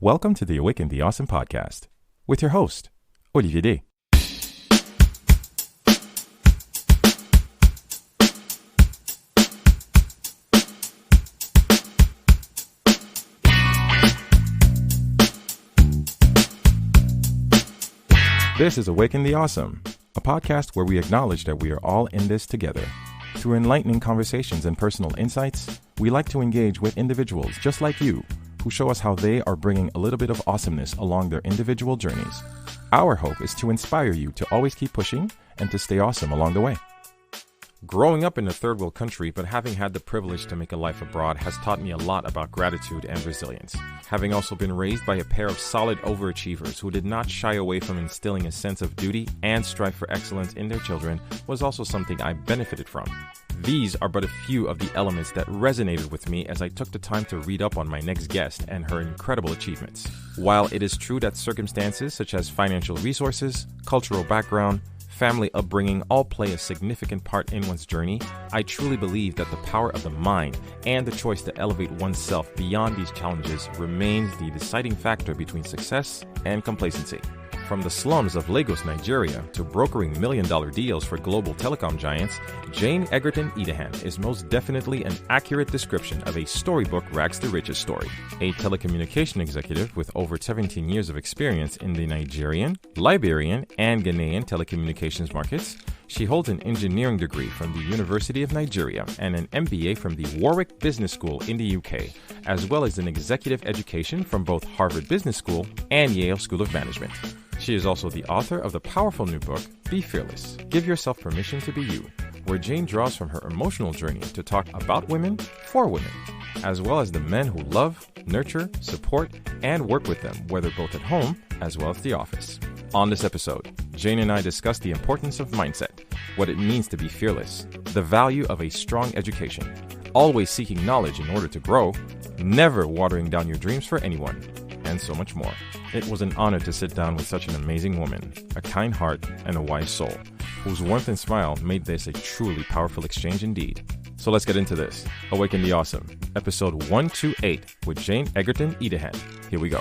Welcome to the Awaken the Awesome podcast with your host, Olivier D. This is Awaken the Awesome, a podcast where we acknowledge that we are all in this together. Through enlightening conversations and personal insights, we like to engage with individuals just like you who show us how they are bringing a little bit of awesomeness along their individual journeys. Our hope is to inspire you to always keep pushing and to stay awesome along the way. Growing up in a third world country, but having had the privilege to make a life abroad has taught me a lot about gratitude and resilience. Having also been raised by a pair of solid overachievers who did not shy away from instilling a sense of duty and strive for excellence in their children was also something I benefited from. These are but a few of the elements that resonated with me as I took the time to read up on my next guest and her incredible achievements. While it is true that circumstances such as financial resources, cultural background, family upbringing all play a significant part in one's journey, I truly believe that the power of the mind and the choice to elevate oneself beyond these challenges remains the deciding factor between success and complacency. From the slums of Lagos, Nigeria, to brokering million-dollar deals for global telecom giants, Jane Egerton-Idehen is most definitely an accurate description of a storybook rags to riches story. A telecommunication executive with over 17 years of experience in the Nigerian, Liberian, and Ghanaian telecommunications markets, she holds an engineering degree from the University of Nigeria and an MBA from the Warwick Business School in the UK, as well as an executive education from both Harvard Business School and Yale School of Management. She is also the author of the powerful new book, Be Fearless, Give Yourself Permission to Be You, where Jane draws from her emotional journey to talk about women for women, as well as the men who love, nurture, support, and work with them, whether both at home as well as the office. On this episode, Jane and I discuss the importance of mindset, what it means to be fearless, the value of a strong education, always seeking knowledge in order to grow, never watering down your dreams for anyone, and so much more. It was an honor to sit down with such an amazing woman, a kind heart, and a wise soul, whose warmth and smile made this a truly powerful exchange indeed. So let's get into this. Awaken the Awesome, episode 128 with Jane Egerton-Idehen. Here we go.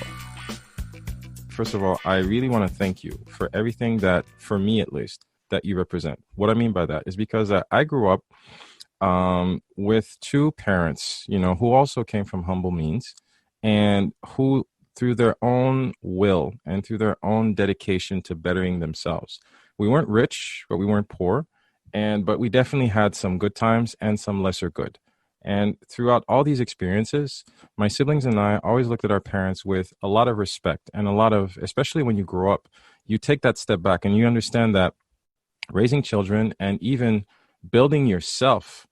First of all, I really want to thank you for everything that, for me at least, that you represent. What I mean by that is because I grew up with two parents, who also came from humble means and who, through their own will and through their own dedication to bettering themselves. We weren't rich, but we weren't poor. But we definitely had some good times and some lesser good. And throughout all these experiences, my siblings and I always looked at our parents with a lot of respect and a lot of, especially when you grow up, you take that step back and you understand that raising children and even building yourself,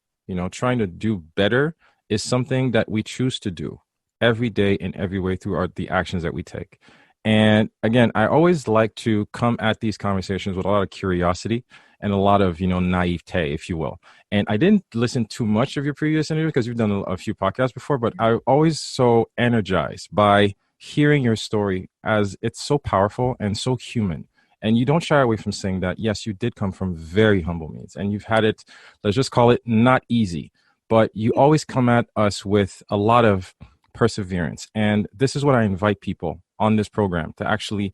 trying to do better is something that we choose to do every day in every way through the actions that we take. And again, I always like to come at these conversations with a lot of curiosity and a lot of, naivete, if you will. And I didn't listen too much of your previous interview because you've done a few podcasts before, but I'm always so energized by hearing your story as it's so powerful and so human. And you don't shy away from saying that, yes, you did come from very humble means and you've had it, let's just call it not easy, but you always come at us with a lot of perseverance. And this is what I invite people on this program to actually,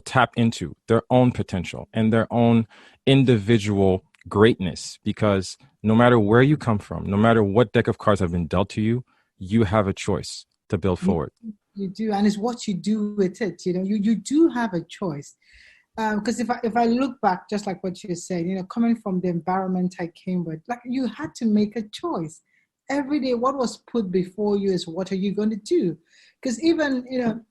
tap into their own potential and their own individual greatness, because no matter where you come from, no matter what deck of cards have been dealt to you, you have a choice to build forward. You do. And it's what you do with it. You do have a choice. Because if I look back, just like what you said, coming from the environment I came with, like you had to make a choice. Every day, what was put before you is what are you going to do? Because even,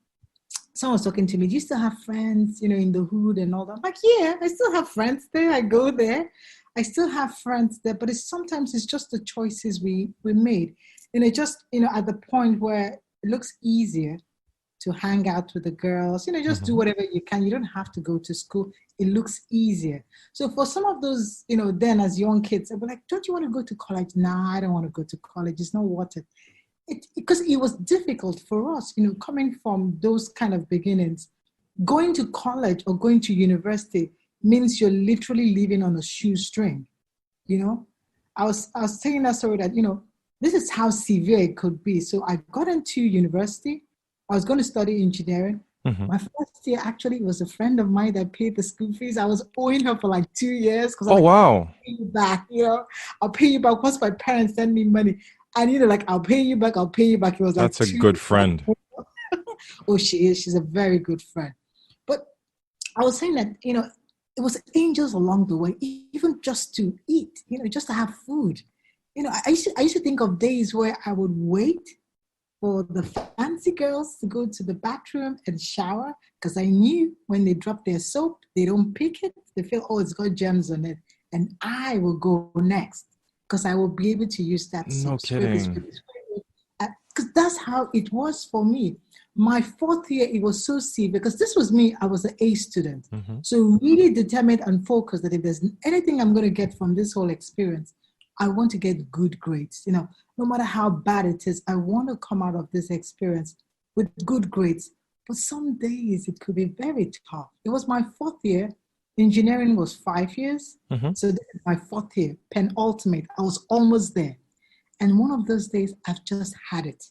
someone was talking to me, do you still have friends, in the hood and all that? I'm like, yeah, I still have friends there. I go there. I still have friends there. But sometimes it's just the choices we made. At the point where it looks easier to hang out with the girls, just do whatever you can. You don't have to go to school. It looks easier. So for some of those, then as young kids, I'd be like, don't you want to go to college? Nah, I don't want to go to college. It's not worth it. Because it was difficult for us, coming from those kind of beginnings. Going to college or going to university means you're literally living on a shoestring, I was saying that story that, this is how severe it could be. So I got into university. I was going to study engineering. Mm-hmm. My first year, actually, it was a friend of mine that paid the school fees. I was owing her for like 2 years because I'm Oh, like, wow. pay you back, I'll pay you back once my parents send me money. And, like, I'll pay you back, I'll pay you back. It was like That's a good friend. Oh, she is. She's a very good friend. But I was saying that, it was angels along the way, even just to eat, just to have food. I used to think of days where I would wait for the fancy girls to go to the bathroom and shower because I knew when they drop their soap, they don't pick it. They feel, oh, it's got germs on it. And I will go next because I will be able to use that No soap. kidding. Because that's how it was for me. My fourth year, it was so severe because this was me. I was an A student. Mm-hmm. So really determined and focused that if there's anything I'm going to get from this whole experience, I want to get good grades. No matter how bad it is, I want to come out of this experience with good grades. But some days it could be very tough. It was my fourth year. Engineering was 5 years. Mm-hmm. So this is my fourth year, penultimate. I was almost there. And one of those days, I've just had it.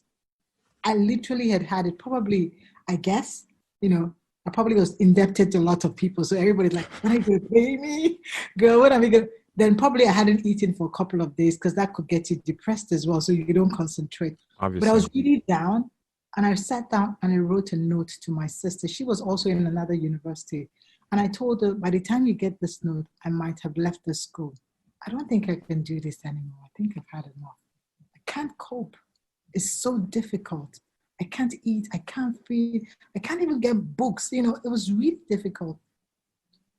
I literally had it probably, I guess, I probably was indebted to a lot of people. So everybody's like, when are you going to pay me? Girl, when are we going to? Then probably I hadn't eaten for a couple of days because that could get you depressed as well. So you don't concentrate. Obviously. But I was really down and I sat down and I wrote a note to my sister. She was also in another university. And I told her, by the time you get this note, I might have left the school. I don't think I can do this anymore. I think I've had enough. I can't cope. It's so difficult. I can't eat. I can't feed. I can't even get books. It was really difficult.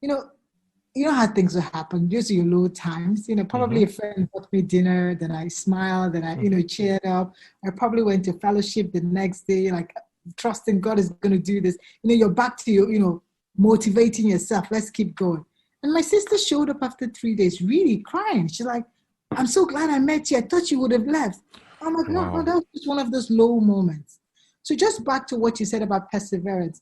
You know how things will happen. Just your low times. Probably a friend bought me dinner. Then I smiled. Then I, cheered up. I probably went to fellowship the next day, like trusting God is going to do this. You're back to your, motivating yourself. Let's keep going. And my sister showed up after 3 days, really crying. She's like, "I'm so glad I met you. I thought you would have left." I'm like, Wow. No, that was just one of those low moments. So just back to what you said about perseverance.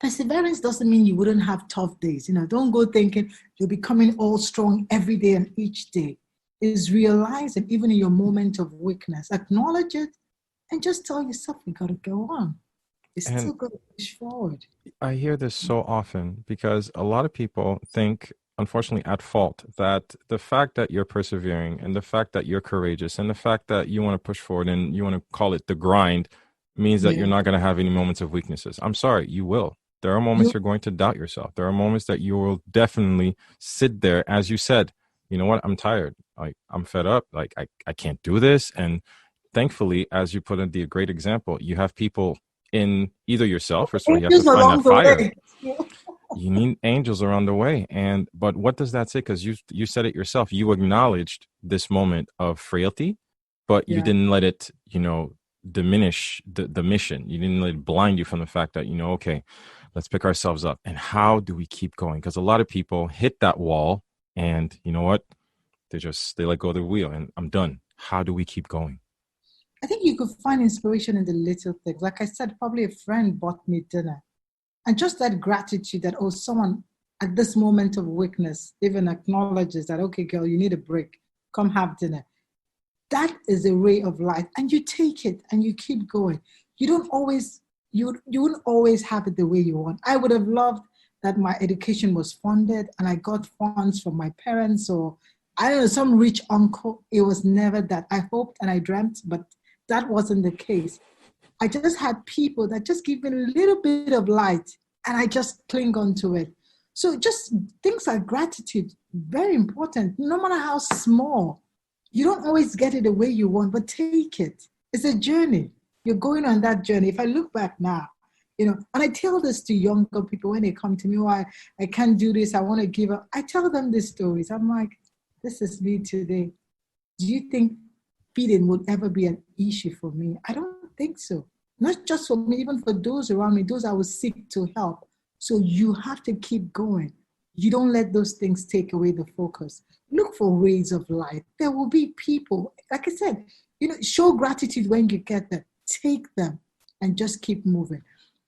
Perseverance doesn't mean you wouldn't have tough days. Don't go thinking you're becoming all strong every day and each day. Is realize and even in your moment of weakness, acknowledge it and just tell yourself you got to go on. It's still got to push forward. I hear this so often because a lot of people think, unfortunately, at fault, that the fact that you're persevering and the fact that you're courageous and the fact that you want to push forward and you want to call it the grind means that you're not going to have any moments of weaknesses. I'm sorry, you will. There are moments you're going to doubt yourself. There are moments that you will definitely sit there, as you said, you know what, I'm tired. I'm fed up. I can't do this. And thankfully, as you put in the great example, you have people in either yourself or so you have to find that fire. You need angels around the way. But what does that say? Because you said it yourself. You acknowledged this moment of frailty, but you didn't let it, diminish the mission. You didn't let it blind you from the fact that, okay, let's pick ourselves up. And how do we keep going? Because a lot of people hit that wall and you know what? They let go of the wheel and I'm done. How do we keep going? I think you could find inspiration in the little things. Like I said, probably a friend bought me dinner. And just that gratitude that, someone at this moment of weakness even acknowledges that, okay, girl, you need a break. Come have dinner. That is a ray of light. And you take it and you keep going. You wouldn't always have it the way you want. I would have loved that my education was funded and I got funds from my parents or, I don't know, some rich uncle. It was never that. I hoped and I dreamt, but that wasn't the case. I just had people that just give me a little bit of light and I just cling on to it. So just things like gratitude, very important, no matter how small. You don't always get it the way you want, but take it. It's a journey. You're going on that journey. If I look back now, and I tell this to younger people when they come to me, I can't do this, I want to give up. I tell them these stories. I'm like, this is me today. Do you think feeding would ever be an issue for me? I don't think so. Not just for me, even for those around me, those I would seek to help. So you have to keep going. You don't let those things take away the focus. Look for ways of life. There will be people, like I said, show gratitude when you get them. Take them and just keep moving.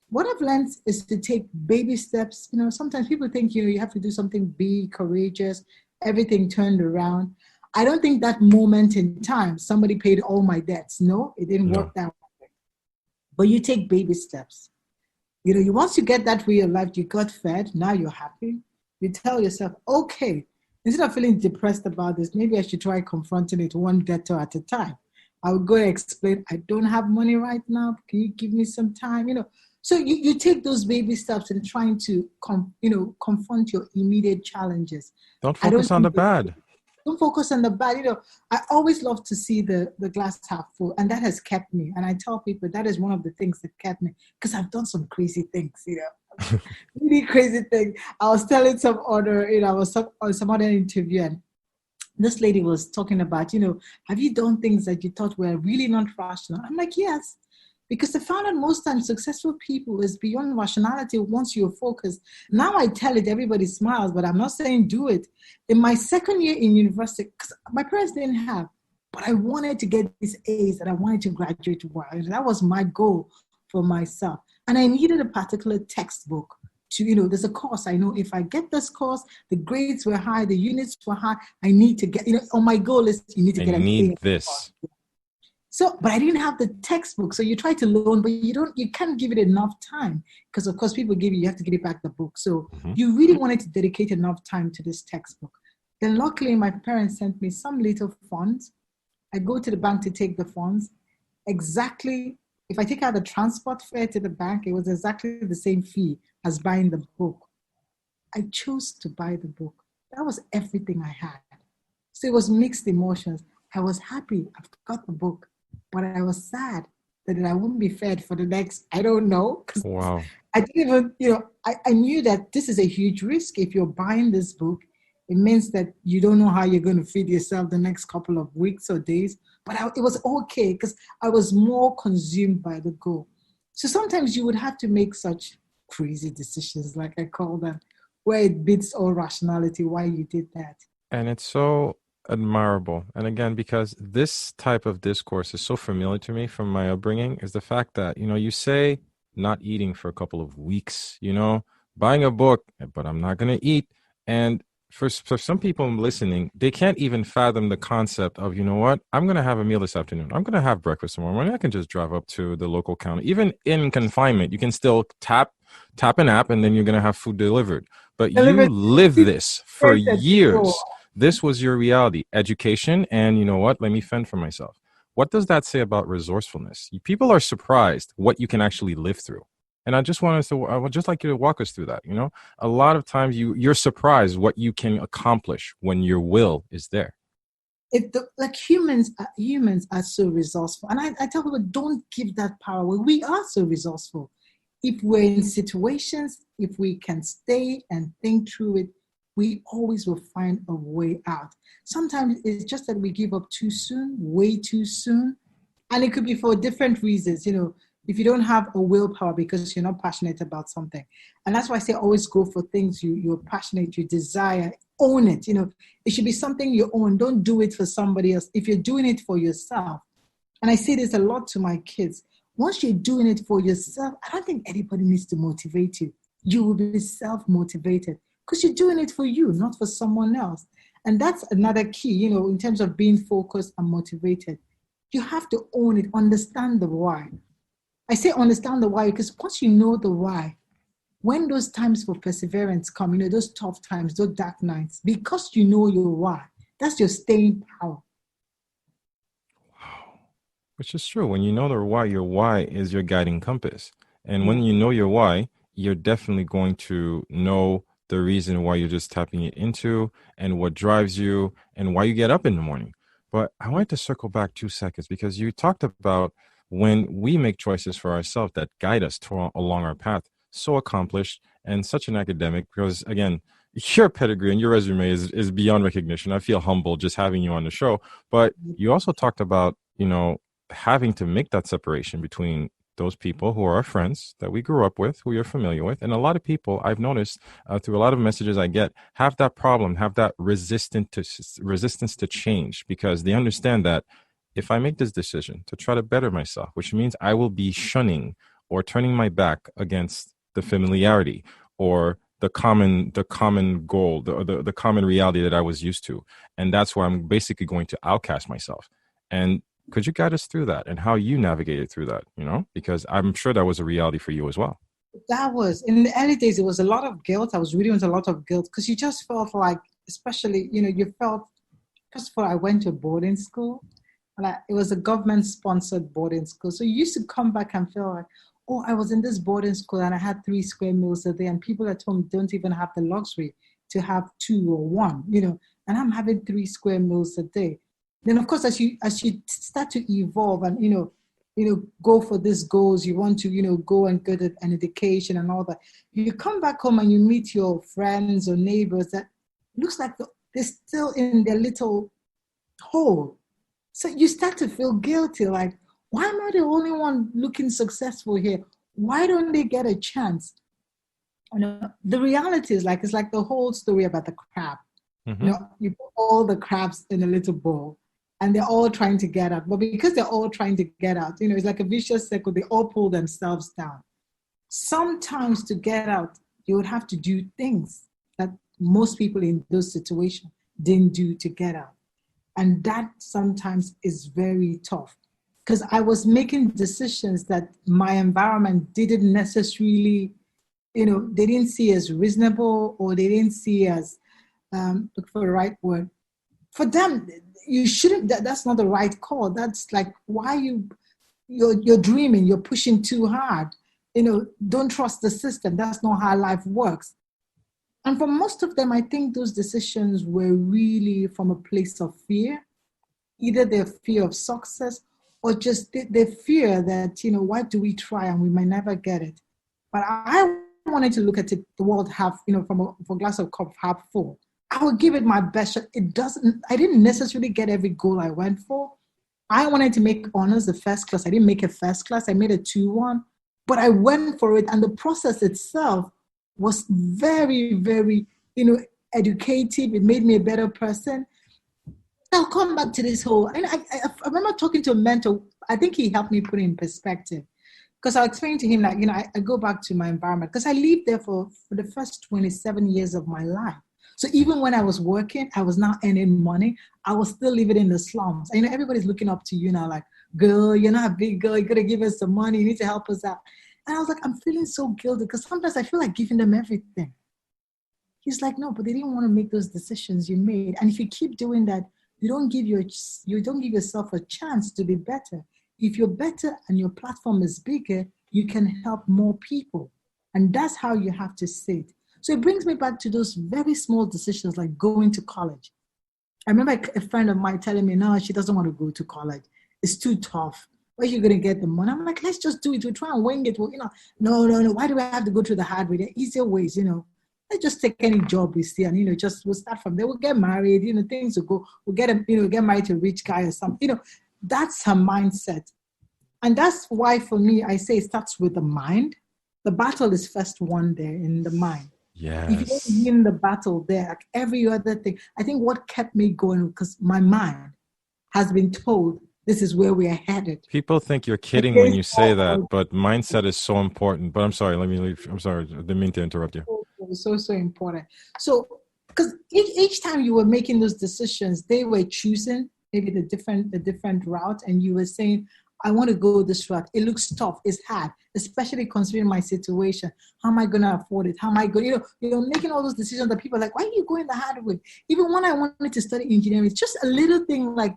What I've learned is to take baby steps. Sometimes people think, you have to do something big, courageous, everything turned around. I don't think that moment in time, somebody paid all my debts. No, it didn't work that way. But you take baby steps. Once you get that way of life, you got fed, now you're happy. You tell yourself, okay, instead of feeling depressed about this, maybe I should try confronting it one debtor at a time. I would go and explain, I don't have money right now. Can you give me some time? So you take those baby steps in trying to, confront your immediate challenges. Don't focus on the bad. Don't focus on the bad. I always love to see the glass half full, and that has kept me. And I tell people that is one of the things that kept me, because I've done some crazy things, really crazy things. I was telling some other, I was on some other interview, and this lady was talking about, have you done things that you thought were really not rational? I'm like, yes. Because I found out most times successful people is beyond rationality once you're focused. Now I tell it, everybody smiles, but I'm not saying do it. In my second year in university, because my parents didn't have, but I wanted to get these A's and I wanted to graduate well. That was my goal for myself. And I needed a particular textbook to, there's a course. I know if I get this course, the grades were high, the units were high, I need to get, on my goal list, you need to get an A. I need this. So, but I didn't have the textbook. So you try to loan, but you can't give it enough time because of course people you have to give it back the book. So you really wanted to dedicate enough time to this textbook. Then luckily my parents sent me some little funds. I go to the bank to take the funds. Exactly, if I take out the transport fare to the bank, it was exactly the same fee as buying the book. I chose to buy the book. That was everything I had. So it was mixed emotions. I was happy, I've got the book. But I was sad that I wouldn't be fed for the next, I don't know. Wow. I didn't even, I knew that this is a huge risk. If you're buying this book, it means that you don't know how you're going to feed yourself the next couple of weeks or days. But it was okay because I was more consumed by the goal. So sometimes you would have to make such crazy decisions, like I call them, where it beats all rationality why you did that. And it's so admirable. And again, because this type of discourse is so familiar to me from my upbringing, is the fact that, you say not eating for a couple of weeks, buying a book, but I'm not going to eat. And for some people listening, they can't even fathom the concept of, I'm going to have a meal this afternoon. I'm going to have breakfast tomorrow morning. I can just drive up to the local counter. Even in confinement, you can still tap an app and then you're going to have food delivered. But you live this for years. This was your reality, education, and let me fend for myself. What does that say about resourcefulness? People are surprised what you can actually live through. And I would just like you to walk us through that. A lot of times you're surprised what you can accomplish when your will is there. Humans are so resourceful. And I tell people, don't give that power away. We are so resourceful. If we're in situations, if we can stay and think through it, we always will find a way out. Sometimes it's just that we give up too soon, way too soon. And it could be for different reasons, if you don't have a willpower because you're not passionate about something. And that's why I say always go for things you're passionate, you desire, own it. It should be something you own. Don't do it for somebody else. If you're doing it for yourself, and I say this a lot to my kids, once you're doing it for yourself, I don't think anybody needs to motivate you. You will be self-motivated. Because you're doing it for you, not for someone else. And that's another key, in terms of being focused and motivated. You have to own it, understand the why. I say understand the why because once you know the why, when those times for perseverance come, those tough times, those dark nights, because you know your why, that's your staying power. Wow. Which is true. When you know your why is your guiding compass. And when you know your why, you're definitely going to know the reason why you're just tapping it into and what drives you and why you get up in the morning. But I wanted to circle back 2 seconds because you talked about when we make choices for ourselves that guide us along our path, so accomplished and such an academic, because again, your pedigree and your resume is beyond recognition. I feel humbled just having you on the show, but you also talked about, having to make that separation between those people who are our friends that we grew up with, who you're familiar with. And a lot of people I've noticed through a lot of messages I get have that problem, have that resistance to change, because they understand that if I make this decision to try to better myself, which means I will be shunning or turning my back against the familiarity or the common goal, the common reality that I was used to. And that's where I'm basically going to outcast myself. And Could you guide us through that and how you navigated through that, because I'm sure that was a reality for you as well. That was in the early days. It was a lot of guilt. I was reading with a lot of guilt because you just felt like, especially, you felt. First of all, I went to boarding school, and it was a government-sponsored boarding school. So you used to come back and feel like, oh, I was in this boarding school and I had 3 square meals a day, and people at home don't even have the luxury to have 2 or 1, and I'm having 3 square meals a day. Then, of course, as you start to evolve and go for these goals, you want to go and get an education and all that. You come back home and you meet your friends or neighbors that looks like they're still in their little hole. So you start to feel guilty, like, why am I the only one looking successful here? Why don't they get a chance? The reality is it's like the whole story about the crab. Mm-hmm. You put all the crabs in a little bowl and they're all trying to get out. But because they're all trying to get out, it's like a vicious circle. They all pull themselves down. Sometimes to get out, you would have to do things that most people in those situations didn't do to get out. And that sometimes is very tough because I was making decisions that my environment didn't necessarily, they didn't see as reasonable, or they didn't see as, look for the right word. For them, you shouldn't, that's not the right call. That's like, why you're dreaming, you're pushing too hard. Don't trust the system. That's not how life works. And for most of them, I think those decisions were really from a place of fear, either their fear of success or just their fear that, why do we try and we might never get it? But I wanted to look at it, the world half, from a glass of cup half full. I would give it my best shot. I didn't necessarily get every goal I went for. I wanted to make honors the first class. I didn't make a first class. I made a 2-1, but I went for it. And the process itself was very, very, educative. It made me a better person. I'll come back to this whole, I remember talking to a mentor. I think he helped me put it in perspective because I explained to him that, I go back to my environment because I lived there for the first 27 years of my life. So even when I was working, I was not earning money. I was still living in the slums. And, everybody's looking up to you now like, girl, you're not a big girl. You got to give us some money. You need to help us out. And I was like, I'm feeling so guilty because sometimes I feel like giving them everything. He's like, no, but they didn't want to make those decisions you made. And if you keep doing that, you don't give yourself a chance to be better. If you're better and your platform is bigger, you can help more people. And that's how you have to see it. So it brings me back to those very small decisions like going to college. I remember a friend of mine telling me, no, she doesn't want to go to college. It's too tough. Where are you going to get the money? I'm like, let's just do it. We'll try and wing it. Well, no. Why do I have to go through the hard way? There are easier ways, Let's just take any job we see and, we'll start from there. We'll get married, things will go. We'll get married to a rich guy or something. That's her mindset. And that's why for me, I say it starts with the mind. The battle is first won there in the mind. Yes. If you don't win the battle there, like every other thing, I think what kept me going because my mind has been told this is where we are headed. People think you're kidding when you say that, but mindset is so important. But I'm sorry, let me leave. I'm sorry, I didn't mean to interrupt you. So important. So, because each time you were making those decisions, they were choosing maybe the different route, and you were saying, I want to go this route. It looks tough. It's hard, especially considering my situation. How am I going to afford it? How am I going? Making all those decisions that people are like, why are you going the hard way? Even when I wanted to study engineering, it's just a little thing like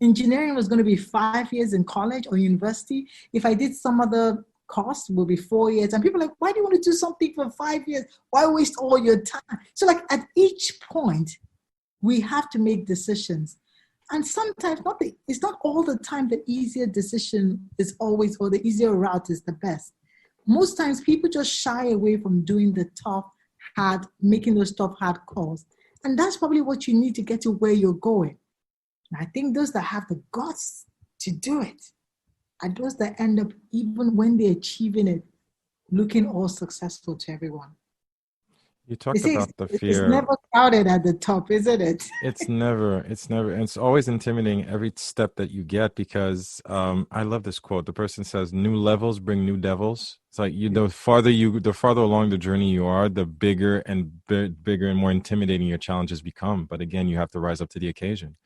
engineering was going to be 5 years in college or university. If I did some other course, it will be 4 years. And people are like, why do you want to do something for 5 years? Why waste all your time? So like at each point, we have to make decisions. And sometimes it's not all the time the easier decision is always, or the easier route is the best. Most times people just shy away from doing the making those tough, hard calls. And that's probably what you need to get to where you're going. And I think those that have the guts to do it are those that end up, even when they're achieving it, looking all successful to everyone. You talked about the fear. It's never crowded at the top, isn't it? It's never. And it's always intimidating every step that you get because I love this quote. The person says, new levels bring new devils. It's like the farther along the journey you are, the bigger and more intimidating your challenges become. But again, you have to rise up to the occasion.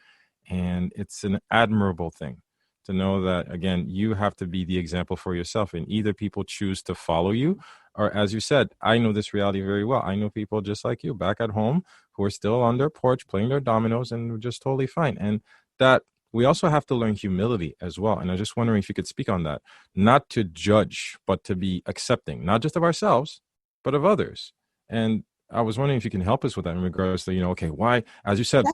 And it's an admirable thing to know that, again, you have to be the example for yourself, and either people choose to follow you, or, as you said, I know this reality very well. I know people just like you back at home who are still on their porch playing their dominoes and just totally fine. And that we also have to learn humility as well. And I was just wondering if you could speak on that, not to judge, but to be accepting, not just of ourselves, but of others. And I was wondering if you can help us with that in regards to, okay, why, as you said,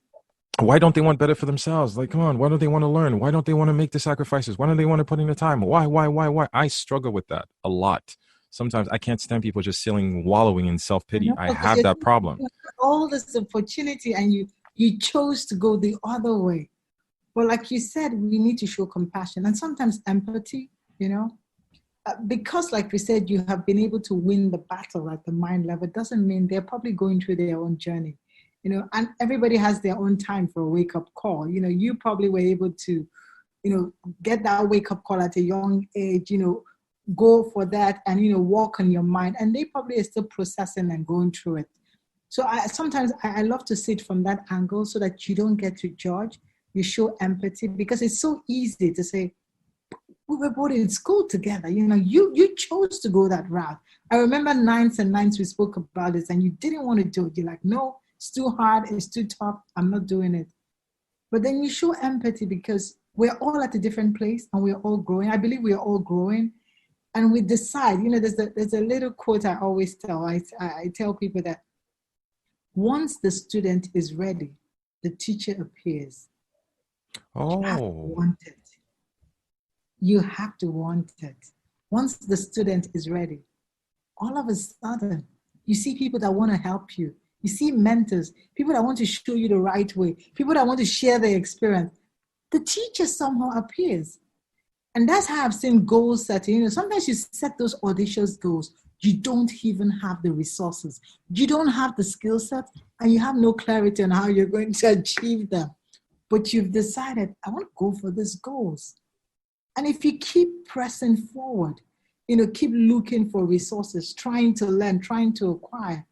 why don't they want better for themselves? Like, come on, why don't they want to learn? Why don't they want to make the sacrifices? Why don't they want to put in the time? Why? I struggle with that a lot. Sometimes I can't stand people just wallowing in self-pity. I have that problem. All this opportunity and you chose to go the other way. Well, like you said, we need to show compassion and sometimes empathy, because like we said, you have been able to win the battle at the mind level. It doesn't mean they're probably going through their own journey, and everybody has their own time for a wake-up call. You probably were able to, get that wake-up call at a young age, go for that and, walk on your mind. And they probably are still processing and going through it. So sometimes I love to see it from that angle so that you don't get to judge. You show empathy, because it's so easy to say, we were both in school together. You chose to go that route. I remember ninths we spoke about this and you didn't want to do it. You're like, no, it's too hard. It's too tough. I'm not doing it. But then you show empathy because we're all at a different place and we're all growing. I believe we're all growing. And we decide, there's a little quote I always tell. I tell people that once the student is ready, the teacher appears. You have to want it. You have to want it. Once the student is ready, all of a sudden, you see people that want to help you. You see mentors, people that want to show you the right way, people that want to share their experience. The teacher somehow appears. And that's how I've seen goals setting. Sometimes you set those audacious goals. You don't even have the resources. You don't have the skill set, and you have no clarity on how you're going to achieve them. But you've decided, I want to go for these goals. And if you keep pressing forward, keep looking for resources, trying to learn, trying to acquire,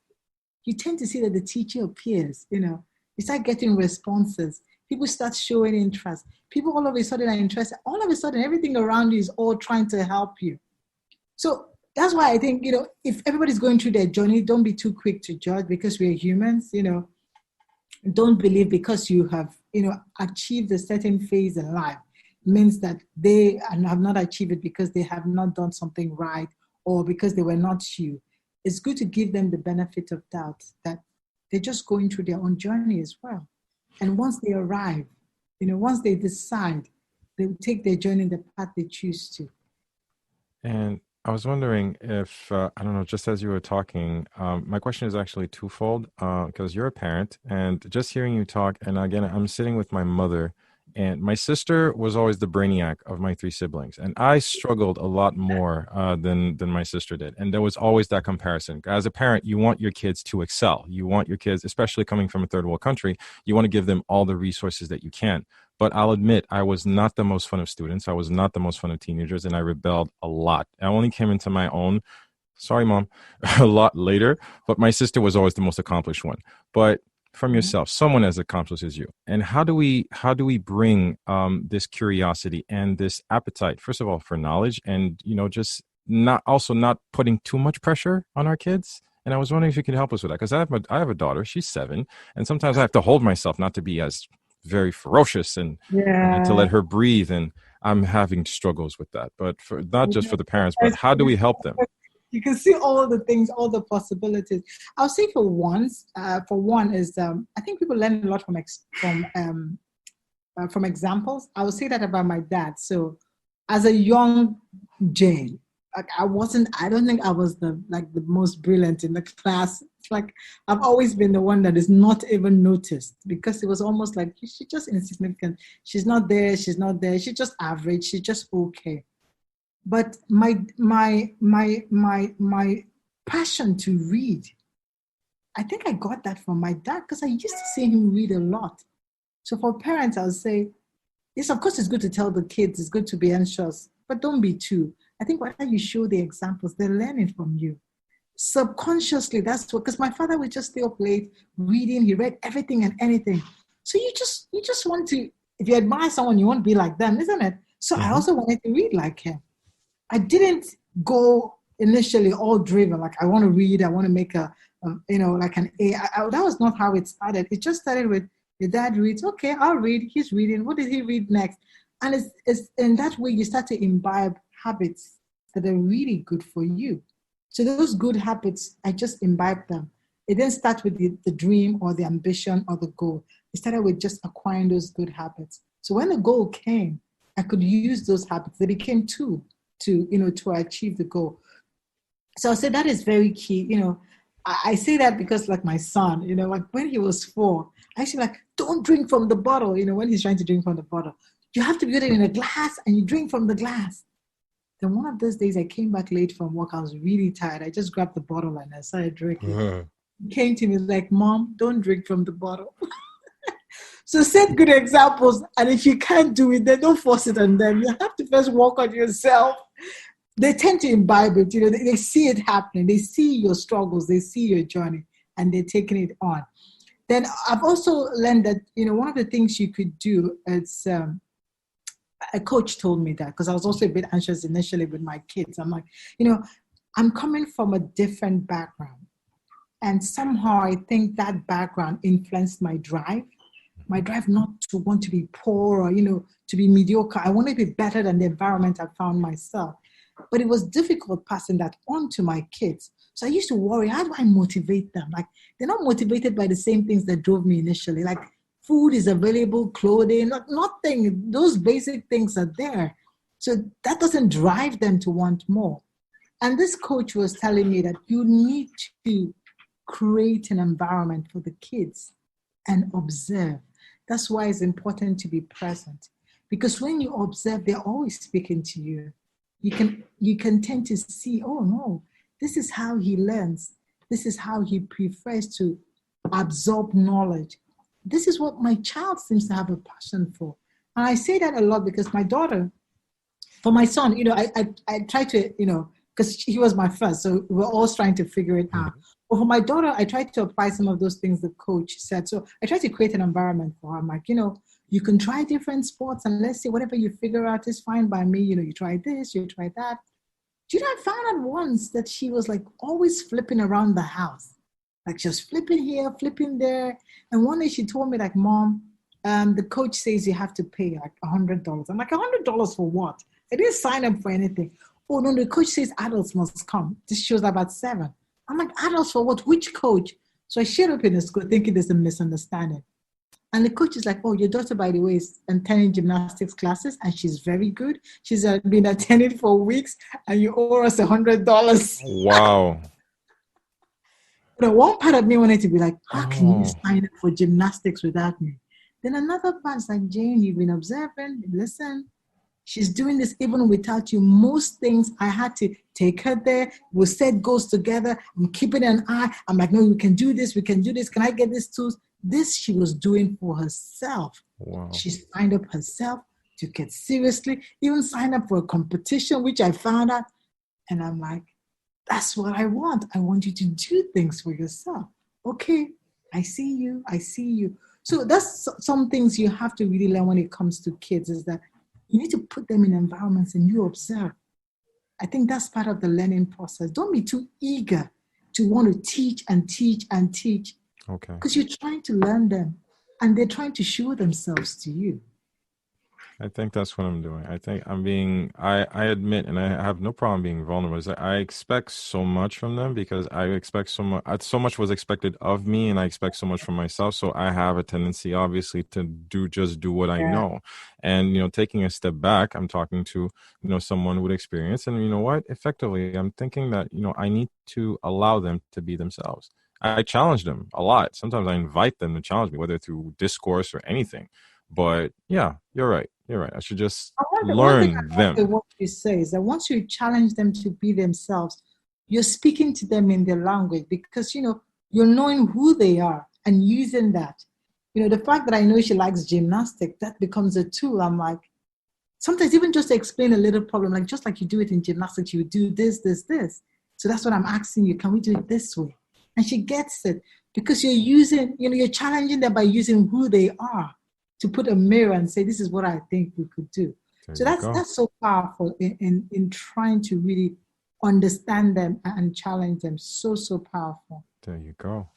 you tend to see that the teacher appears, you start getting responses. People start showing interest. People all of a sudden are interested. All of a sudden, everything around you is all trying to help you. So that's why I think, if everybody's going through their journey, don't be too quick to judge, because we're humans, Don't believe because you have, achieved a certain phase in life means that they have not achieved it because they have not done something right or because they were not you. It's good to give them the benefit of doubt that they're just going through their own journey as well. And once they arrive, once they decide, they will take their journey in the path they choose to. And I was wondering if, I don't know, just as you were talking, my question is actually twofold, because you're a parent, and just hearing you talk, and again, I'm sitting with my mother, and my sister was always the brainiac of my three siblings, and I struggled a lot more than my sister did. And there was always that comparison. As a parent, you want your kids to excel. You want your kids, especially coming from a third world country, you want to give them all the resources that you can. But I'll admit, I was not the most fun of students. I was not the most fun of teenagers, and I rebelled a lot. I only came into my own, sorry, Mom, a lot later, but my sister was always the most accomplished one. But from yourself, someone as accomplished as you, and how do we bring this curiosity and this appetite, first of all, for knowledge, and just not putting too much pressure on our kids? And I was wondering if you could help us with that, because I have a daughter, she's 7, and sometimes I have to hold myself not to be as very ferocious and to let her breathe, and I'm having struggles with that. But not just for the parents, but how do we help them? You can see all the things, all the possibilities. I'll say for one is I think people learn a lot from examples. I will say that about my dad. So as a young Jane, I don't think I was the most brilliant in the class. It's like I've always been the one that is not even noticed, because it was almost like she's just insignificant. She's not there. She's just average. She's just okay. But my passion to read, I think I got that from my dad, because I used to see him read a lot. So for parents, I'll say, yes, of course it's good to tell the kids, it's good to be anxious, but don't be too. I think whenever you show the examples, they're learning from you. Subconsciously, that's what, because my father would just stay up late reading. He read everything and anything. So you just want to, if you admire someone, you want to be like them, isn't it? So I also wanted to read like him. I didn't go initially all driven, like I want to read, I want to make like an A. That was not how it started. It just started with your dad reads, okay, I'll read. He's reading. What did he read next? And it's in that way you start to imbibe habits that are really good for you. So those good habits, I just imbibe them. It didn't start with the dream or the ambition or the goal. It started with just acquiring those good habits. So when the goal came, I could use those habits. They became two to achieve the goal. So I said that is very key. I say that because like my son, like when he was 4, I said like, don't drink from the bottle, when he's trying to drink from the bottle. You have to put it in a glass and you drink from the glass. Then one of those days I came back late from work. I was really tired. I just grabbed the bottle and I started drinking. He came to me like, Mom, don't drink from the bottle. So set good examples. And if you can't do it, then don't force it on them. You have to first work on yourself. They tend to imbibe it. They see it happening. They see your struggles. They see your journey and they're taking it on. Then I've also learned that, one of the things you could do is, a coach told me that because I was also a bit anxious initially with my kids. I'm like, I'm coming from a different background. And somehow I think that background influenced my drive not to want to be poor or, to be mediocre. I wanted to be better than the environment I found myself. But it was difficult passing that on to my kids. So I used to worry, how do I motivate them? Like, they're not motivated by the same things that drove me initially. Like, food is available, clothing, nothing. Those basic things are there. So that doesn't drive them to want more. And this coach was telling me that you need to create an environment for the kids and observe. That's why it's important to be present. Because when you observe, they're always speaking to you. You can tend to see, oh no, this is how he learns. This is how he prefers to absorb knowledge. This is what my child seems to have a passion for. And I say that a lot because my daughter, for my son, I try to, because he was my first, so we're all trying to figure it out. But for my daughter, I tried to apply some of those things the coach said. So I tried to create an environment for her. I'm like, you can try different sports and let's say whatever you figure out is fine by me. You try this, you try that. I found out once that she was like always flipping around the house. Like she was flipping here, flipping there. And one day she told me like, Mom, the coach says you have to pay like $100. I'm like, $100 for what? I didn't sign up for anything. Oh no, the coach says adults must come. She was about 7. I'm like, adults for what? Which coach? So I showed up in the school thinking there's a misunderstanding. And the coach is like, oh, your daughter, by the way, is attending gymnastics classes and she's very good. She's been attending for weeks and you owe us $100. Wow. One part of me wanted to be like, how can you sign up for gymnastics without me? Then another part is like, Jane, you've been observing, listen, she's doing this even without you. Most things I had to take her there. We'll set goals together. I'm keeping an eye. I'm like, no, we can do this. We can do this. Can I get these tools? This she was doing for herself. Wow. She signed up herself to get seriously, even signed up for a competition, which I found out. And I'm like, that's what I want. I want you to do things for yourself. Okay, I see you. I see you. So that's some things you have to really learn when it comes to kids is that you need to put them in environments and you observe. I think that's part of the learning process. Don't be too eager to want to teach and teach and teach. Okay. Because you're trying to learn them and they're trying to show themselves to you. I think that's what I'm doing. I think I admit, and I have no problem being vulnerable, is that I expect so much from them because I expect so much was expected of me and I expect so much from myself. So I have a tendency, obviously, to do what I know. And, taking a step back, I'm talking to, someone with experience. And you know what? Effectively, I'm thinking that, I need to allow them to be themselves. I challenge them a lot. Sometimes I invite them to challenge me, whether through discourse or anything. But yeah, you're right. I should just learn them. What you say is that once you challenge them to be themselves, you're speaking to them in their language because, you're knowing who they are and using that. The fact that I know she likes gymnastics, that becomes a tool. I'm like, sometimes even just to explain a little problem, like just like you do it in gymnastics, you do this. So that's what I'm asking you. Can we do it this way? And she gets it because you're using, you're challenging them by using who they are to put a mirror and say, this is what I think we could do. There So you go. that's so powerful in trying to really understand them and challenge them. So, so powerful. There you go.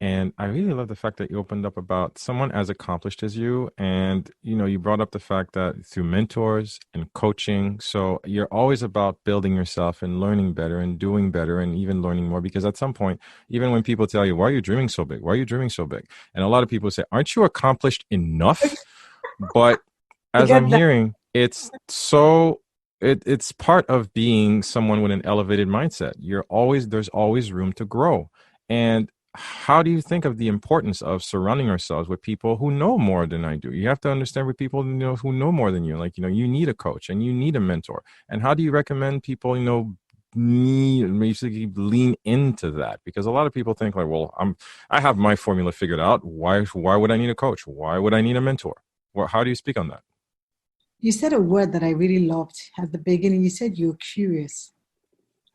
And I really love the fact that you opened up about someone as accomplished as you. And, you brought up the fact that through mentors and coaching, so you're always about building yourself and learning better and doing better and even learning more. Because at some point, even when people tell you, why are you dreaming so big? Why are you dreaming so big? And a lot of people say, aren't you accomplished enough? But I as I'm get that. hearing, it's part of being someone with an elevated mindset. There's always room to grow. And how do you think of the importance of surrounding ourselves with people who know more than I do? You have to understand with people who know more than you. Like, you need a coach and you need a mentor. And how do you recommend people, need basically lean into that? Because a lot of people think like, well, I have my formula figured out. Why would I need a coach? Why would I need a mentor? Well, how do you speak on that? You said a word that I really loved at the beginning. You said you're curious.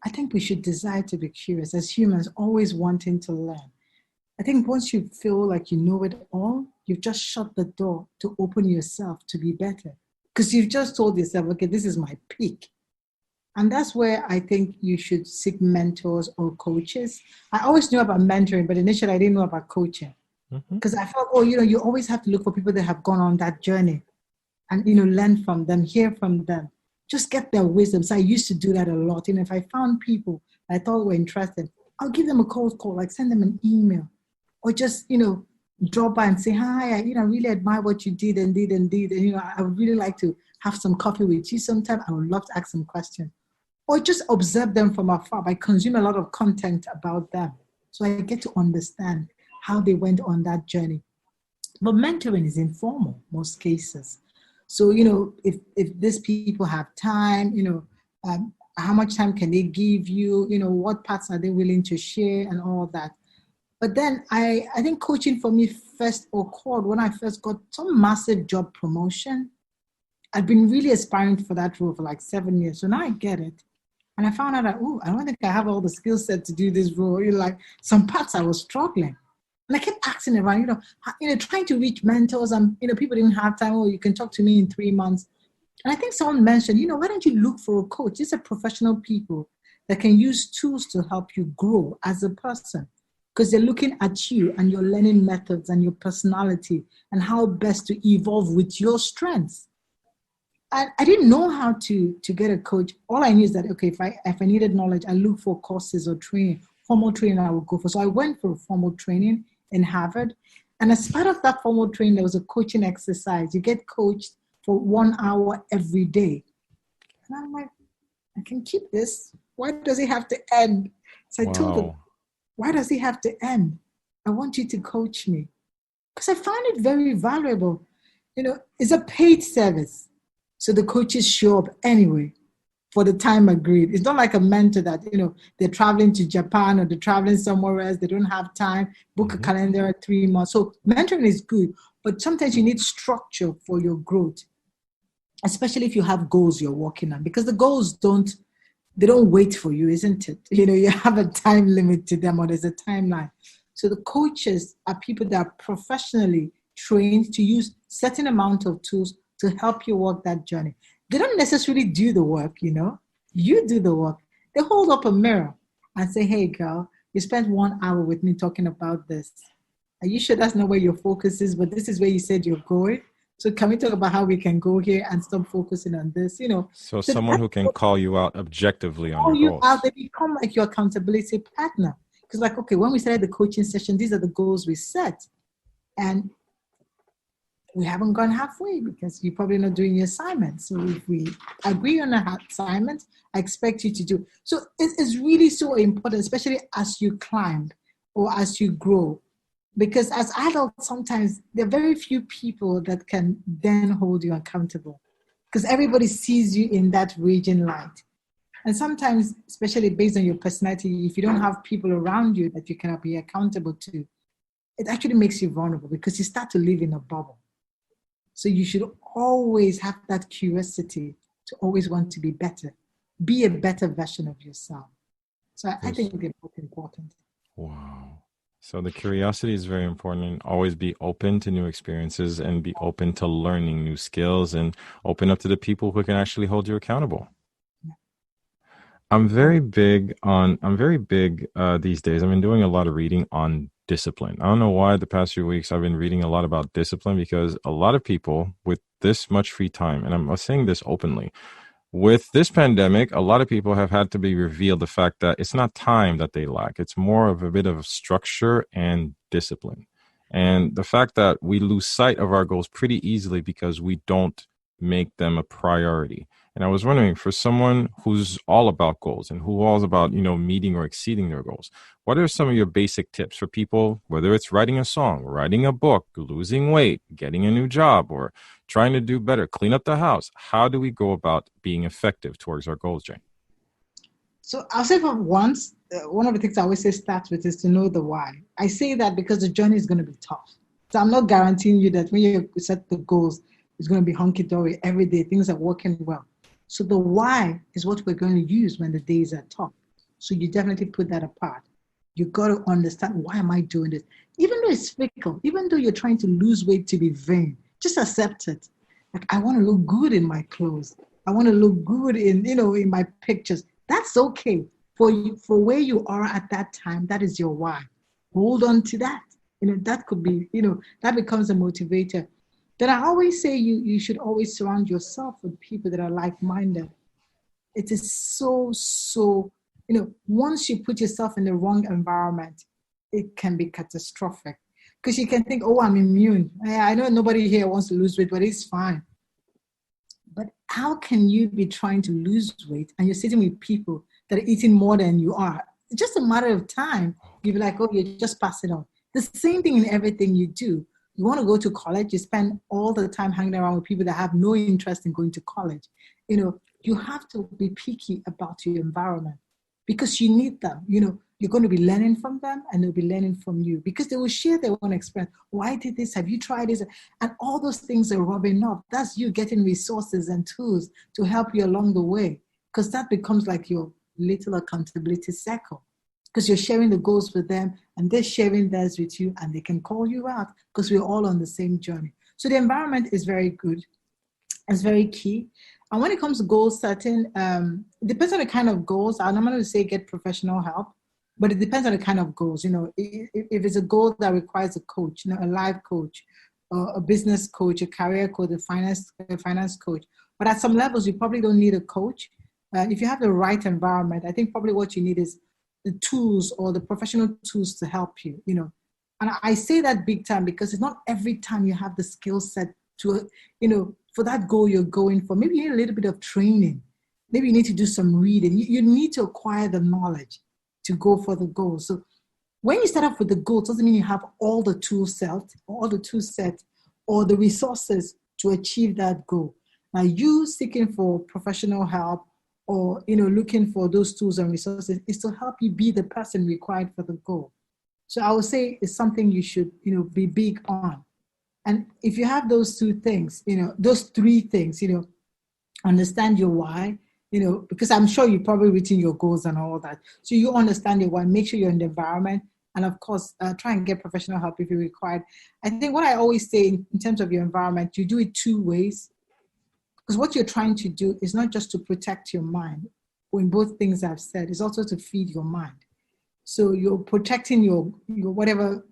I think we should desire to be curious as humans, always wanting to learn. I think once you feel like you know it all, you've just shut the door to open yourself to be better. Because you've just told yourself, okay, this is my peak. And that's where I think you should seek mentors or coaches. I always knew about mentoring, but initially I didn't know about coaching. Mm-hmm. Because I felt, you always have to look for people that have gone on that journey and, learn from them, hear from them, just get their wisdom. So I used to do that a lot. If I found people I thought were interested, I'll give them a cold call, like send them an email, or just, drop by and say, hi, I really admire what you did and did and did. And, I would really like to have some coffee with you sometime. I would love to ask some questions. Or just observe them from afar. I consume a lot of content about them. So I get to understand how they went on that journey. But mentoring is informal, most cases. So, if these people have time, how much time can they give you? What parts are they willing to share and all that. But then I think coaching for me first occurred when I first got some massive job promotion. I'd been really aspiring for that role for like 7 years. So now I get it. And I found out that, I don't think I have all the skill set to do this role. Like some parts I was struggling. And I kept asking around, trying to reach mentors and, people didn't have time. Oh, you can talk to me in 3 months. And I think someone mentioned, why don't you look for a coach? These are professional people that can use tools to help you grow as a person because they're looking at you and your learning methods and your personality and how best to evolve with your strengths. I didn't know how to get a coach. All I knew is that, okay, if I needed knowledge, I look for courses or training, formal training I would go for. So I went for formal training in Harvard. And as part of that formal training, there was a coaching exercise. You get coached for 1 hour every day. And I'm like, I can keep this. Why does it have to end? So I told them, why does it have to end? I want you to coach me. Because I found it very valuable. It's a paid service. So the coaches show up anyway for the time agreed. It's not like a mentor that, they're traveling to Japan or they're traveling somewhere else. They don't have time, book a calendar at 3 months. So mentoring is good, but sometimes you need structure for your growth, especially if you have goals you're working on, because the goals don't wait for you, isn't it? You have a time limit to them or there's a timeline. So the coaches are people that are professionally trained to use certain amount of tools to help you walk that journey. They don't necessarily do the work, You do the work. They hold up a mirror and say, hey, girl, you spent 1 hour with me talking about this. Are you sure that's not where your focus is? But this is where you said you're going. So can we talk about how we can go here and stop focusing on this? So someone who can call you out objectively on your you goals. out, they become like your accountability partner. Because like, okay, when we started the coaching session, these are the goals we set. And we haven't gone halfway because you're probably not doing your assignment. So if we agree on an assignment, I expect you to do. So it's really so important, especially as you climb or as you grow. Because as adults, sometimes there are very few people that can then hold you accountable because everybody sees you in that raging light. And sometimes, especially based on your personality, if you don't have people around you that you cannot be accountable to, it actually makes you vulnerable because you start to live in a bubble. So you should always have that curiosity to always want to be better. Be a better version of yourself. So I think they're both important. Wow. So the curiosity is very important. Always be open to new experiences and be open to learning new skills and open up to the people who can actually hold you accountable. I'm very big these days. I've been doing a lot of reading on discipline. I don't know why the past few weeks I've been reading a lot about discipline because a lot of people with this much free time, and I'm saying this openly, with this pandemic, a lot of people have had to be revealed the fact that it's not time that they lack. It's more of a bit of structure and discipline. And the fact that we lose sight of our goals pretty easily because we don't make them a priority. And I was wondering, for someone who's all about goals and who all about, meeting or exceeding their goals, what are some of your basic tips for people, whether it's writing a song, writing a book, losing weight, getting a new job, or trying to do better, clean up the house? How do we go about being effective towards our goals, Jane? So I'll say for once, one of the things I always say starts with is to know the why. I say that because the journey is going to be tough. So I'm not guaranteeing you that when you set the goals, it's going to be hunky-dory every day. Things are working well. So the why is what we're going to use when the days are tough. So you definitely put that apart. You got to understand, why am I doing this? Even though it's fickle, even though you're trying to lose weight to be vain, just accept it. Like, I want to look good in my clothes. I want to look good in my pictures. That's okay. For you, for where you are at that time, that is your why. Hold on to that. That could be, that becomes a motivator. Then I always say you should always surround yourself with people that are like-minded. It is so, once you put yourself in the wrong environment, it can be catastrophic. Because you can think, oh, I'm immune. I know nobody here wants to lose weight, but it's fine. But how can you be trying to lose weight and you're sitting with people that are eating more than you are? It's just a matter of time. You'll be like, oh, you just pass it on. The same thing in everything you do. You want to go to college, you spend all the time hanging around with people that have no interest in going to college. You have to be picky about your environment because you need them. You're going to be learning from them and they'll be learning from you because they will share their own experience. Oh, I did this. Have you tried this? And all those things are rubbing up. That's you getting resources and tools to help you along the way because that becomes like your little accountability circle. Because you're sharing the goals with them and they're sharing theirs with you and they can call you out because we're all on the same journey. So the environment is very good. It's very key. And when it comes to goal setting, it depends on the kind of goals. I'm not going to say get professional help, but it depends on the kind of goals. If it's a goal that requires a coach, a life coach, a business coach, a career coach, a finance coach. But at some levels, you probably don't need a coach. If you have the right environment, I think probably what you need is the tools or the professional tools to help you, And I say that big time because it's not every time you have the skill set to, for that goal you're going for. Maybe you need a little bit of training. Maybe you need to do some reading. You need to acquire the knowledge to go for the goal. So when you start off with the goal, it doesn't mean you have all the tool set or the resources to achieve that goal. Now, you seeking for professional help or looking for those tools and resources is to help you be the person required for the goal. So I would say it's something you should be big on. And if you have those two things, those three things, understand your why, because I'm sure you've probably written your goals and all that. So you understand your why, make sure you're in the environment, and of course, try and get professional help if you're required. I think what I always say in terms of your environment, you do it two ways. Because what you're trying to do is not just to protect your mind, when both things I've said, it's also to feed your mind. So you're protecting your whatever,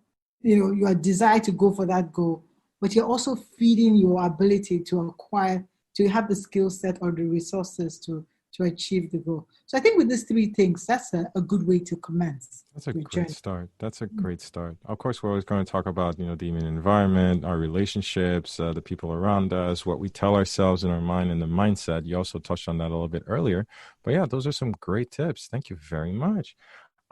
your desire to go for that goal, but you're also feeding your ability to acquire, to have the skill set or the resources to achieve the goal. So I think with these three things, that's a good way to commence. That's a great start. That's a great start. Of course, we're always going to talk about, the immune environment, our relationships, the people around us, what we tell ourselves in our mind and the mindset. You also touched on that a little bit earlier. But yeah, those are some great tips. Thank you very much.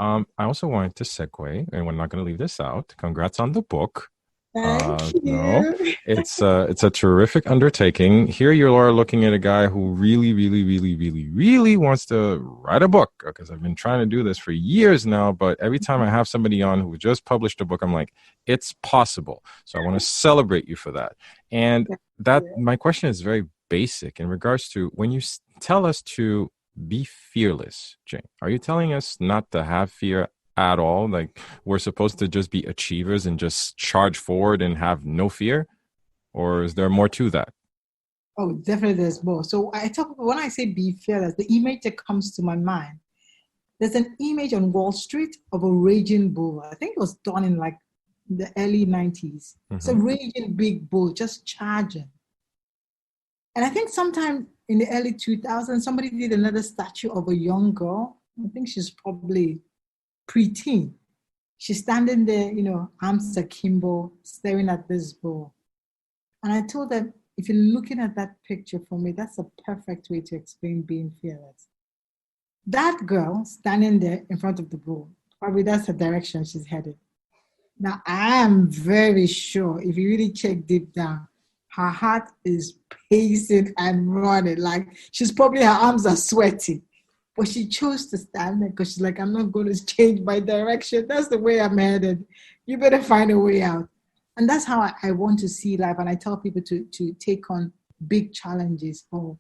I also wanted to segue, and we're not going to leave this out. Congrats on the book. Thank you. No, it's a terrific undertaking. Here you are looking at a guy who really, really, really, really, really wants to write a book, because I've been trying to do this for years now, but every time I have somebody on who just published a book, I'm like, it's possible. So I want to celebrate you for that. And that my question is very basic in regards to when you tell us to be fearless, Jane, are you telling us not to have fear at all? Like we're supposed to just be achievers and just charge forward and have no fear? Or is there more to that? Oh, definitely there's more. So I talk when I say be fearless, the image that comes to my mind, there's an image on Wall Street of a raging bull. I think it was done in like the early 90s. It's a Mm-hmm. raging big bull just charging. And I think sometime in the early 2000s, somebody did another statue of a young girl. I think she's probably preteen. She's standing there, arms akimbo, staring at this bull. And I told them, if you're looking at that picture for me, that's a perfect way to explain being fearless. That girl standing there in front of the bull, probably that's the direction she's headed. Now, I am very sure if you really check deep down, her heart is pacing and running. Like she's probably, her arms are sweaty. But she chose to stand there because she's like, I'm not going to change my direction. That's the way I'm headed. You better find a way out. And that's how I want to see life. And I tell people to take on big challenges or,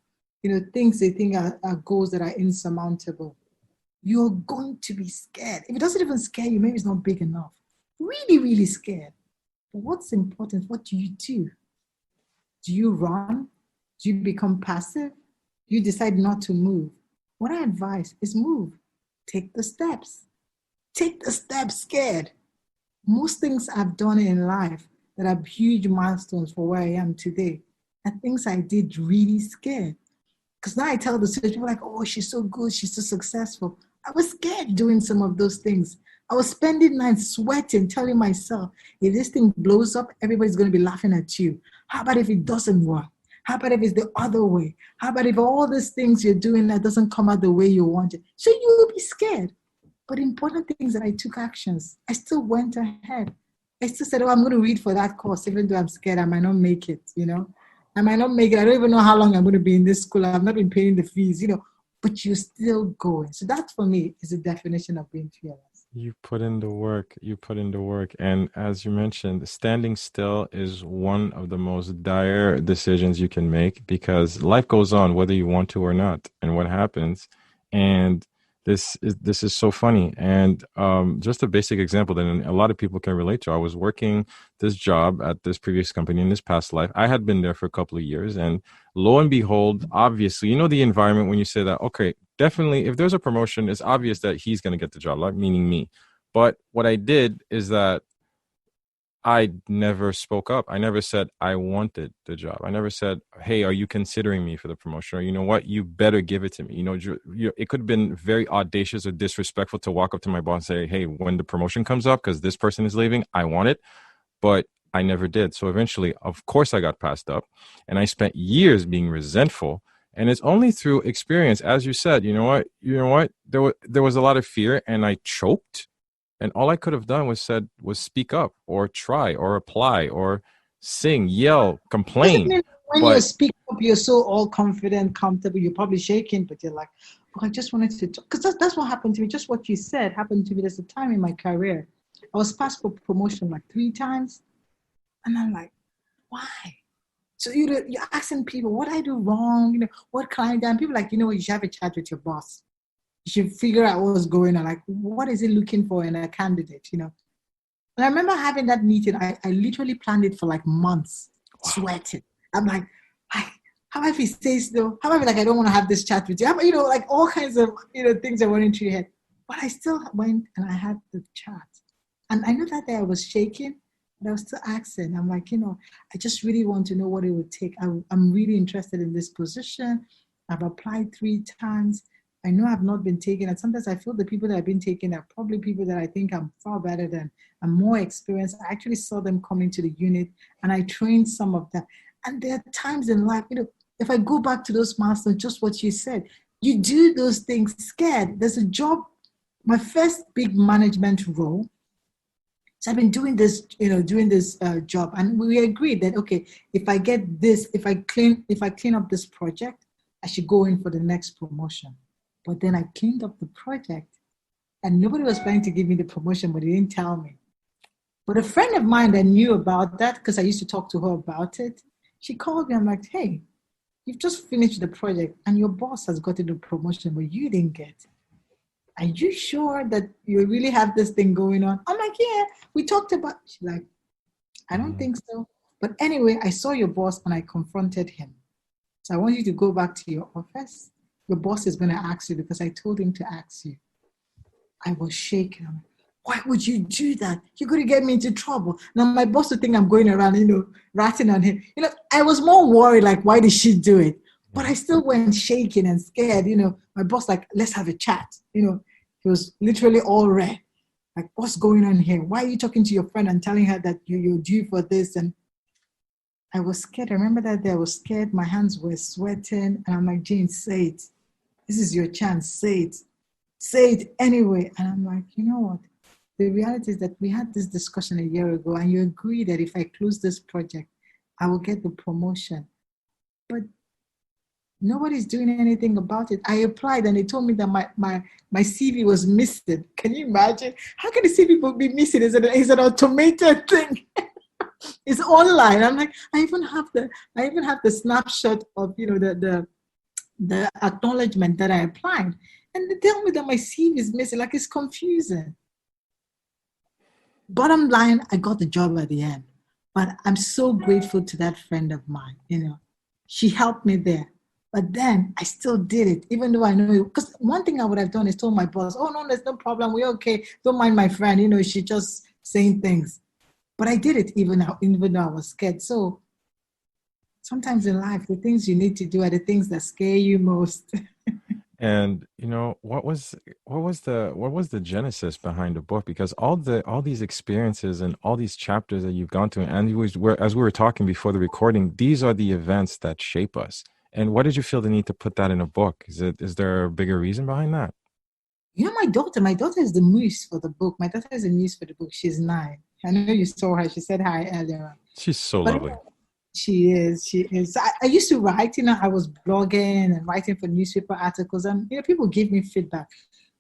things they think are goals that are insurmountable. You're going to be scared. If it doesn't even scare you, maybe it's not big enough. Really, really scared. But what's important? What do you do? Do you run? Do you become passive? Do you decide not to move? What I advise is move. Take the steps. Take the steps scared. Most things I've done in life that are huge milestones for where I am today are things I did really scared. Because now I tell the story, people are like, oh, she's so good, she's so successful. I was scared doing some of those things. I was spending nights sweating, telling myself, if this thing blows up, everybody's going to be laughing at you. How about if it doesn't work? How about if it's the other way? How about if all these things you're doing that doesn't come out the way you want it? So you will be scared. But important things that I took actions. I still went ahead. I still said, oh, I'm going to read for that course, even though I'm scared I might not make it, I might not make it. I don't even know how long I'm going to be in this school. I've not been paying the fees, but you're still going. So that for me is the definition of being fearless. You put in the work. You put in the work. And as you mentioned, standing still is one of the most dire decisions you can make because life goes on whether you want to or not. And what happens? And this is so funny. And just a basic example that a lot of people can relate to. I was working this job at this previous company in this past life. I had been there for a couple of years, and lo and behold, obviously, the environment when you say that, okay, definitely, if there's a promotion, it's obvious that he's going to get the job, like meaning me. But what I did is that I never spoke up. I never said I wanted the job. I never said, hey, are you considering me for the promotion? Or you know what? You better give it to me. It could have been very audacious or disrespectful to walk up to my boss and say, hey, when the promotion comes up, because this person is leaving, I want it. But I never did. So eventually, of course, I got passed up. And I spent years being resentful. And it's only through experience, as you said, you know what? There was a lot of fear and I choked. And all I could have done was speak up or try or apply or sing, yell, Doesn't complain. mean when you But speak up, you're so all confident, comfortable, you're probably shaking, but you're like, oh, I just wanted to talk. Because that's what happened to me. Just what you said happened to me. There's a time in my career. I was passed for promotion like 3 times. And I'm like, why? So you're asking people, what I do wrong? What client done? People like, you should have a chat with your boss. You should figure out what's going on. Like, what is he looking for in a candidate, And I remember having that meeting. I literally planned it for like months, wow, sweating. I'm like, how about if he says no? How about like, I don't want to have this chat with you? How about, like all kinds of, things that went into your head. But I still went and I had the chat. And I know that day I was shaking, but I was still asking. I'm like, I just really want to know what it would take. I'm really interested in this position. I've applied 3 times. I know I've not been taken. And sometimes I feel the people that have been taken are probably people that I think I'm far better than. I'm more experienced. I actually saw them come into the unit and I trained some of them. And there are times in life, if I go back to those milestones, just what you said, you do those things scared. There's a job, my first big management role. So I've been doing this, job, and we agreed that okay, if I get this, if I clean up this project, I should go in for the next promotion. But then I cleaned up the project, and nobody was planning to give me the promotion, but they didn't tell me. But a friend of mine that knew about that, because I used to talk to her about it, she called me. I'm like, hey, you've just finished the project, and your boss has gotten the promotion, but you didn't get it. are you sure that you really have this thing going on? I'm like, yeah, we talked about, she's like, I don't think so. But anyway, I saw your boss and I confronted him. So I want you to go back to your office. Your boss is going to ask you because I told him to ask you. I was shaking. I'm like, why would you do that? You're going to get me into trouble. Now my boss would think I'm going around, ratting on him. I was more worried, like, why did she do it? But I still went shaking and scared. My boss, like, let's have a chat. He was literally all red. Like, what's going on here? Why are you talking to your friend and telling her that you're due for this? And I was scared. I remember that day I was scared. My hands were sweating. And I'm like, Jane, say it. This is your chance. Say it. Say it anyway. And I'm like, you know what? The reality is that we had this discussion a year ago, and you agreed that if I close this project, I will get the promotion. But nobody's doing anything about it. I applied and they told me that my CV was missing. Can you imagine? How can the CV be missing? Is an automated thing? It's online. I'm like, I even have the snapshot of the acknowledgement that I applied. And they tell me that my CV is missing. Like, it's confusing. Bottom line, I got the job at the end. But I'm so grateful to that friend of mine. She helped me there. But then I still did it, even though I know, because one thing I would have done is told my boss, oh, no, there's no problem. We're okay. Don't mind my friend. She's just saying things. But I did it even though I was scared. So sometimes in life, the things you need to do are the things that scare you most. And what was the genesis behind the book? Because all these experiences and all these chapters that you've gone through, and as we were talking before the recording, these are the events that shape us. And what did you feel the need to put that in a book? Is there a bigger reason behind that? My daughter is the muse for the book. My daughter is the muse for the book. She's 9. I know you saw her. She said hi earlier. She's so lovely. She is. I used to write, I was blogging and writing for newspaper articles, and people give me feedback.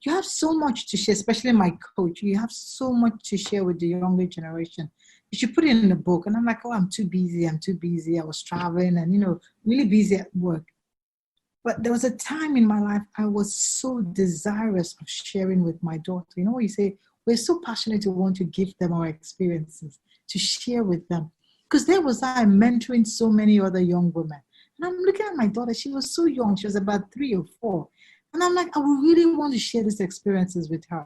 You have so much to share, especially my coach. You have so much to share with the younger generation. You should put it in a book. And I'm like, oh, I'm too busy. I was traveling and, really busy at work. But there was a time in my life I was so desirous of sharing with my daughter. You know what you say? We're so passionate to want to give them our experiences, to share with them. Because there was I mentoring so many other young women. And I'm looking at my daughter. She was so young. She was about 3 or 4. And I'm like, I would really want to share these experiences with her.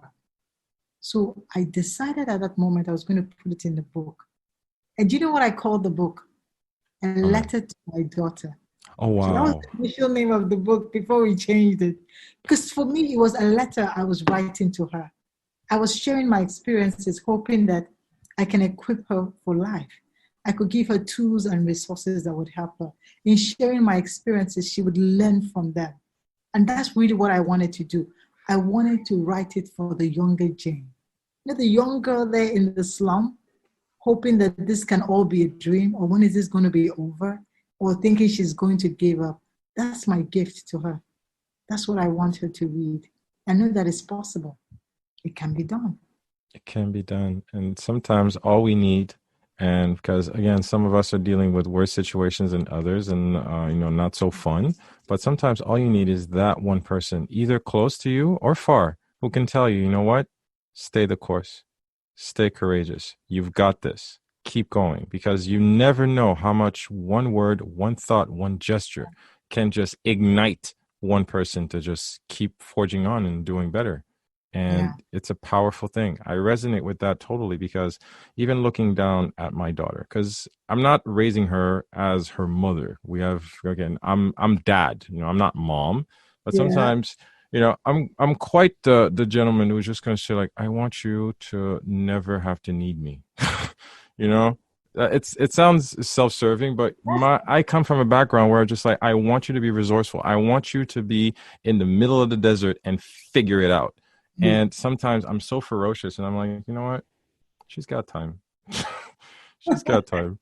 So I decided at that moment I was going to put it in the book. And do you know what I called the book? A Letter to My Daughter. Oh, wow. So that was the initial name of the book before we changed it. Because for me, it was a letter I was writing to her. I was sharing my experiences, hoping that I can equip her for life. I could give her tools and resources that would help her. In sharing my experiences, she would learn from them. And that's really what I wanted to do. I wanted to write it for the younger Jane. The young girl there in the slum, hoping that this can all be a dream, or when is this going to be over, or thinking she's going to give up. That's my gift to her. That's what I want her to read. I know that it's possible. It can be done. It can be done. And sometimes all we need, and because again, some of us are dealing with worse situations than others and, not so fun, but sometimes all you need is that one person, either close to you or far, who can tell you, you know what, stay the course, stay courageous. You've got this. Keep going, because you never know how much one word, one thought, one gesture can just ignite one person to just keep forging on and doing better. And it's a powerful thing. I resonate with that totally, because even looking down at my daughter, because I'm not raising her as her mother. We have, again, I'm dad, I'm not mom, but sometimes, I'm quite the gentleman who's just going to say, like, I want you to never have to need me. It sounds self-serving, but I come from a background where just like, I want you to be resourceful. I want you to be in the middle of the desert and figure it out. And sometimes I'm so ferocious and I'm like, you know what? She's got time. She's got time.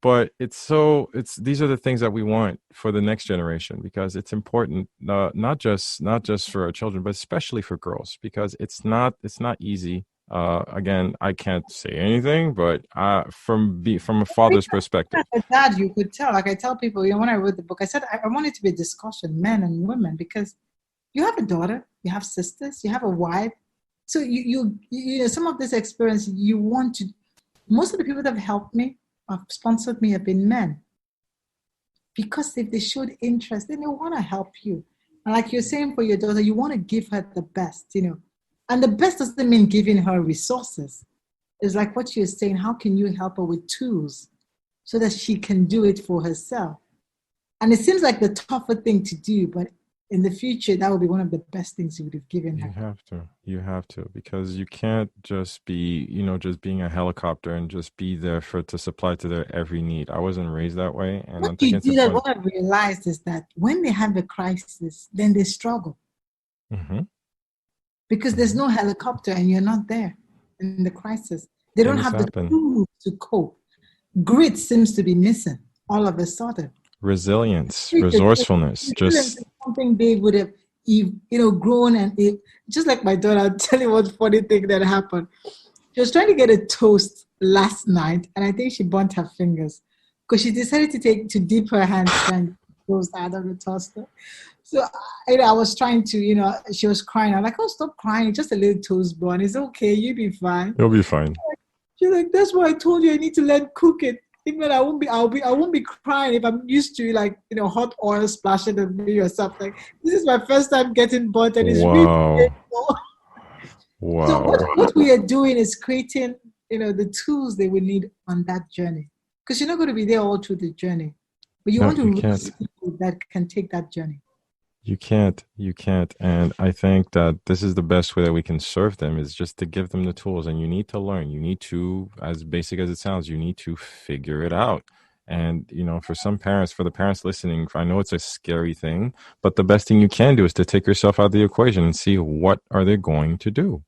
But these are the things that we want for the next generation, because it's important, not just for our children, but especially for girls, because it's not easy. Again, I can't say anything, but from a father's perspective. As a dad, you could tell. Like I tell people, when I wrote the book, I said I want it to be a discussion, men and women, because You have a daughter, you have sisters, you have a wife. So you know, some of this experience you want to, most of the people that have helped me, have sponsored me, have been men. Because if they showed interest, then they want to help you. And like you're saying for your daughter, you want to give her the best, you know. And the best doesn't mean giving her resources. It's like what you're saying, how can you help her with tools so that she can do it for herself? And it seems like the tougher thing to do, but in the future, that would be one of the best things you would have given her. You have to, because you can't just be, just being a helicopter and just be there to supply to their every need. I wasn't raised that way. And I'm What you thinking do, that what I've realized is that when they have a crisis, then they struggle. Mm-hmm. Because there's no helicopter and you're not there in the crisis. They don't have the tools to cope. Grit seems to be missing all of a sudden. Resilience, resourcefulness, just something they would have, grown. And just like my daughter, I'll tell you what funny thing that happened. She was trying to get a toast last night, and I think she burnt her fingers because she decided to dip her hands and toast out of the toaster. So I was trying to, she was crying. I'm like, oh, stop crying. Just a little toast burn. It's okay. You'll be fine. You'll be fine. She's like, that's why I told you I need to learn cook it. Even I won't be crying if I'm used to hot oil splashing on me or something. This is my first time getting burnt, and it's really painful. Wow. So what we are doing is creating, the tools they will need on that journey. Because you're not going to be there all through the journey. But you want to reach people that can take that journey. You can't. And I think that this is the best way that we can serve them, is just to give them the tools. And you need to learn. You need to, as basic as it sounds, you need to figure it out. And, for the parents listening, I know it's a scary thing, but the best thing you can do is to take yourself out of the equation and see what are they going to do.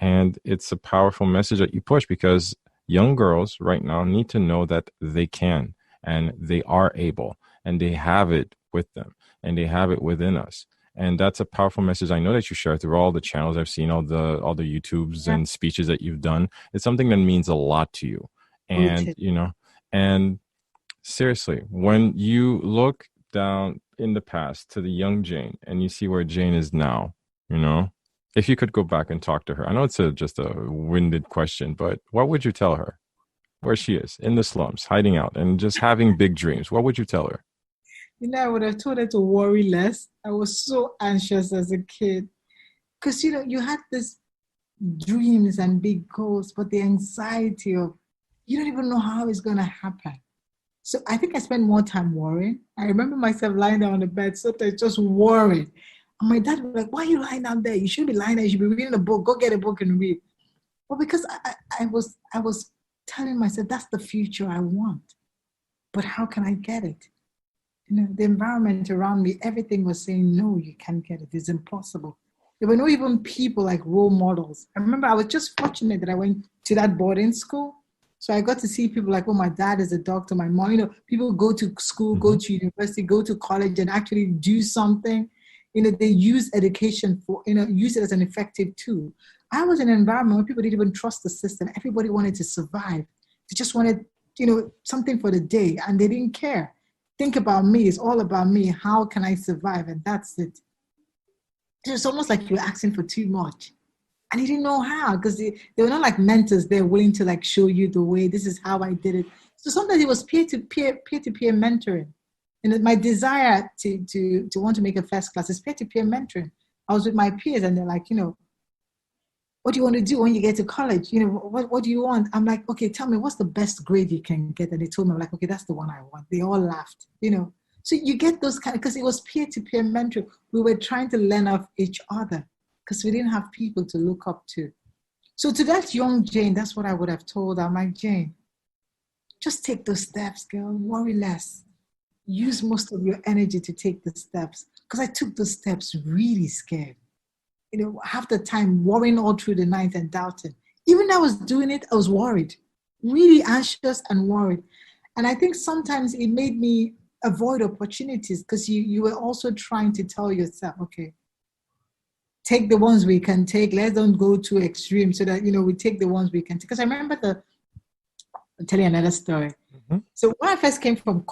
And it's a powerful message that you push, because young girls right now need to know that they can, and they are able, and they have it with them, and they have it within us. And that's a powerful message. I know that you share through all the channels I've seen, all the YouTubes and speeches that you've done. It's something that means a lot to you. And, and seriously, when you look down in the past to the young Jane and you see where Jane is now, if you could go back and talk to her, I know it's just a winded question, but what would you tell her? Where she is, in the slums, hiding out and just having big dreams. What would you tell her? I would have told her to worry less. I was so anxious as a kid because, you had this dreams and big goals, but the anxiety of, you don't even know how it's going to happen. So I think I spent more time worrying. I remember myself lying down on the bed, sometimes just worried. And my dad was like, why are you lying down there? You shouldn't be lying there. You should be reading a book. Go get a book and read. Well, because I was telling myself that's the future I want. But how can I get it? The environment around me, everything was saying, no, you can't get it. It's impossible. There were no even people like role models. I remember I was just fortunate that I went to that boarding school. So I got to see people like, oh, my dad is a doctor. My mom, people go to school, go to university, go to college and actually do something. They use education for, use it as an effective tool. I was in an environment where people didn't even trust the system. Everybody wanted to survive. They just wanted, something for the day, and they didn't care. Think about me. It's all about me. How can I survive? And that's it. It's almost like you're asking for too much. And you didn't know how, because they were not like mentors. They're willing to like show you the way. This is how I did it. So sometimes it was peer-to-peer mentoring. My desire to want to make a first class is peer-to-peer mentoring. I was with my peers and they're like, what do you want to do when you get to college? What do you want? I'm like, okay, tell me, what's the best grade you can get? And they told me, I'm like, okay, that's the one I want. They all laughed, So you get those because it was peer-to-peer mentoring. We were trying to learn off each other because we didn't have people to look up to. So to that young Jane, that's what I would have told her. I'm like, Jane, just take those steps, girl. Worry less. Use most of your energy to take the steps. Because I took those steps really scared. Half the time worrying all through the night and doubting. Even though I was doing it, I was worried, really anxious and worried. And I think sometimes it made me avoid opportunities because you were also trying to tell yourself, okay, take the ones we can take. Let's don't go too extreme so that, we take the ones we can take. Because I remember I'll tell you another story. Mm-hmm. So when I first came from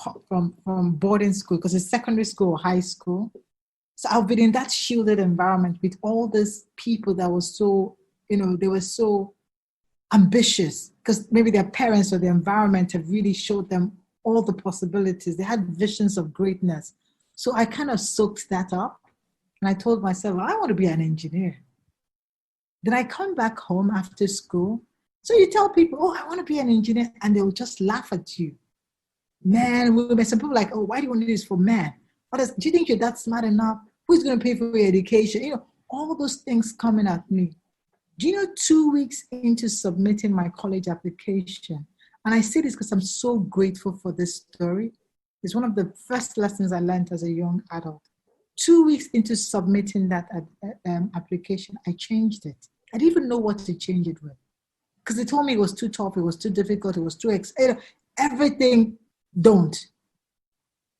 boarding school, because it's secondary school or high school, So I've been in that shielded environment with all these people that were so, they were so ambitious because maybe their parents or the environment have really showed them all the possibilities. They had visions of greatness. So I kind of soaked that up and I told myself, I want to be an engineer. Then I come back home after school. So you tell people, oh, I want to be an engineer, and they'll just laugh at you. Man, women, some people are like, oh, why do you want to do this for men? Do you think you're that smart enough? Who's going to pay for your education? All those things coming at me. Do you know 2 weeks into submitting my college application, and I say this because I'm so grateful for this story. It's one of the first lessons I learned as a young adult. 2 weeks into submitting that application, I changed it. I didn't even know what to change it with. Because they told me it was too tough, it was too difficult, it was too everything don't.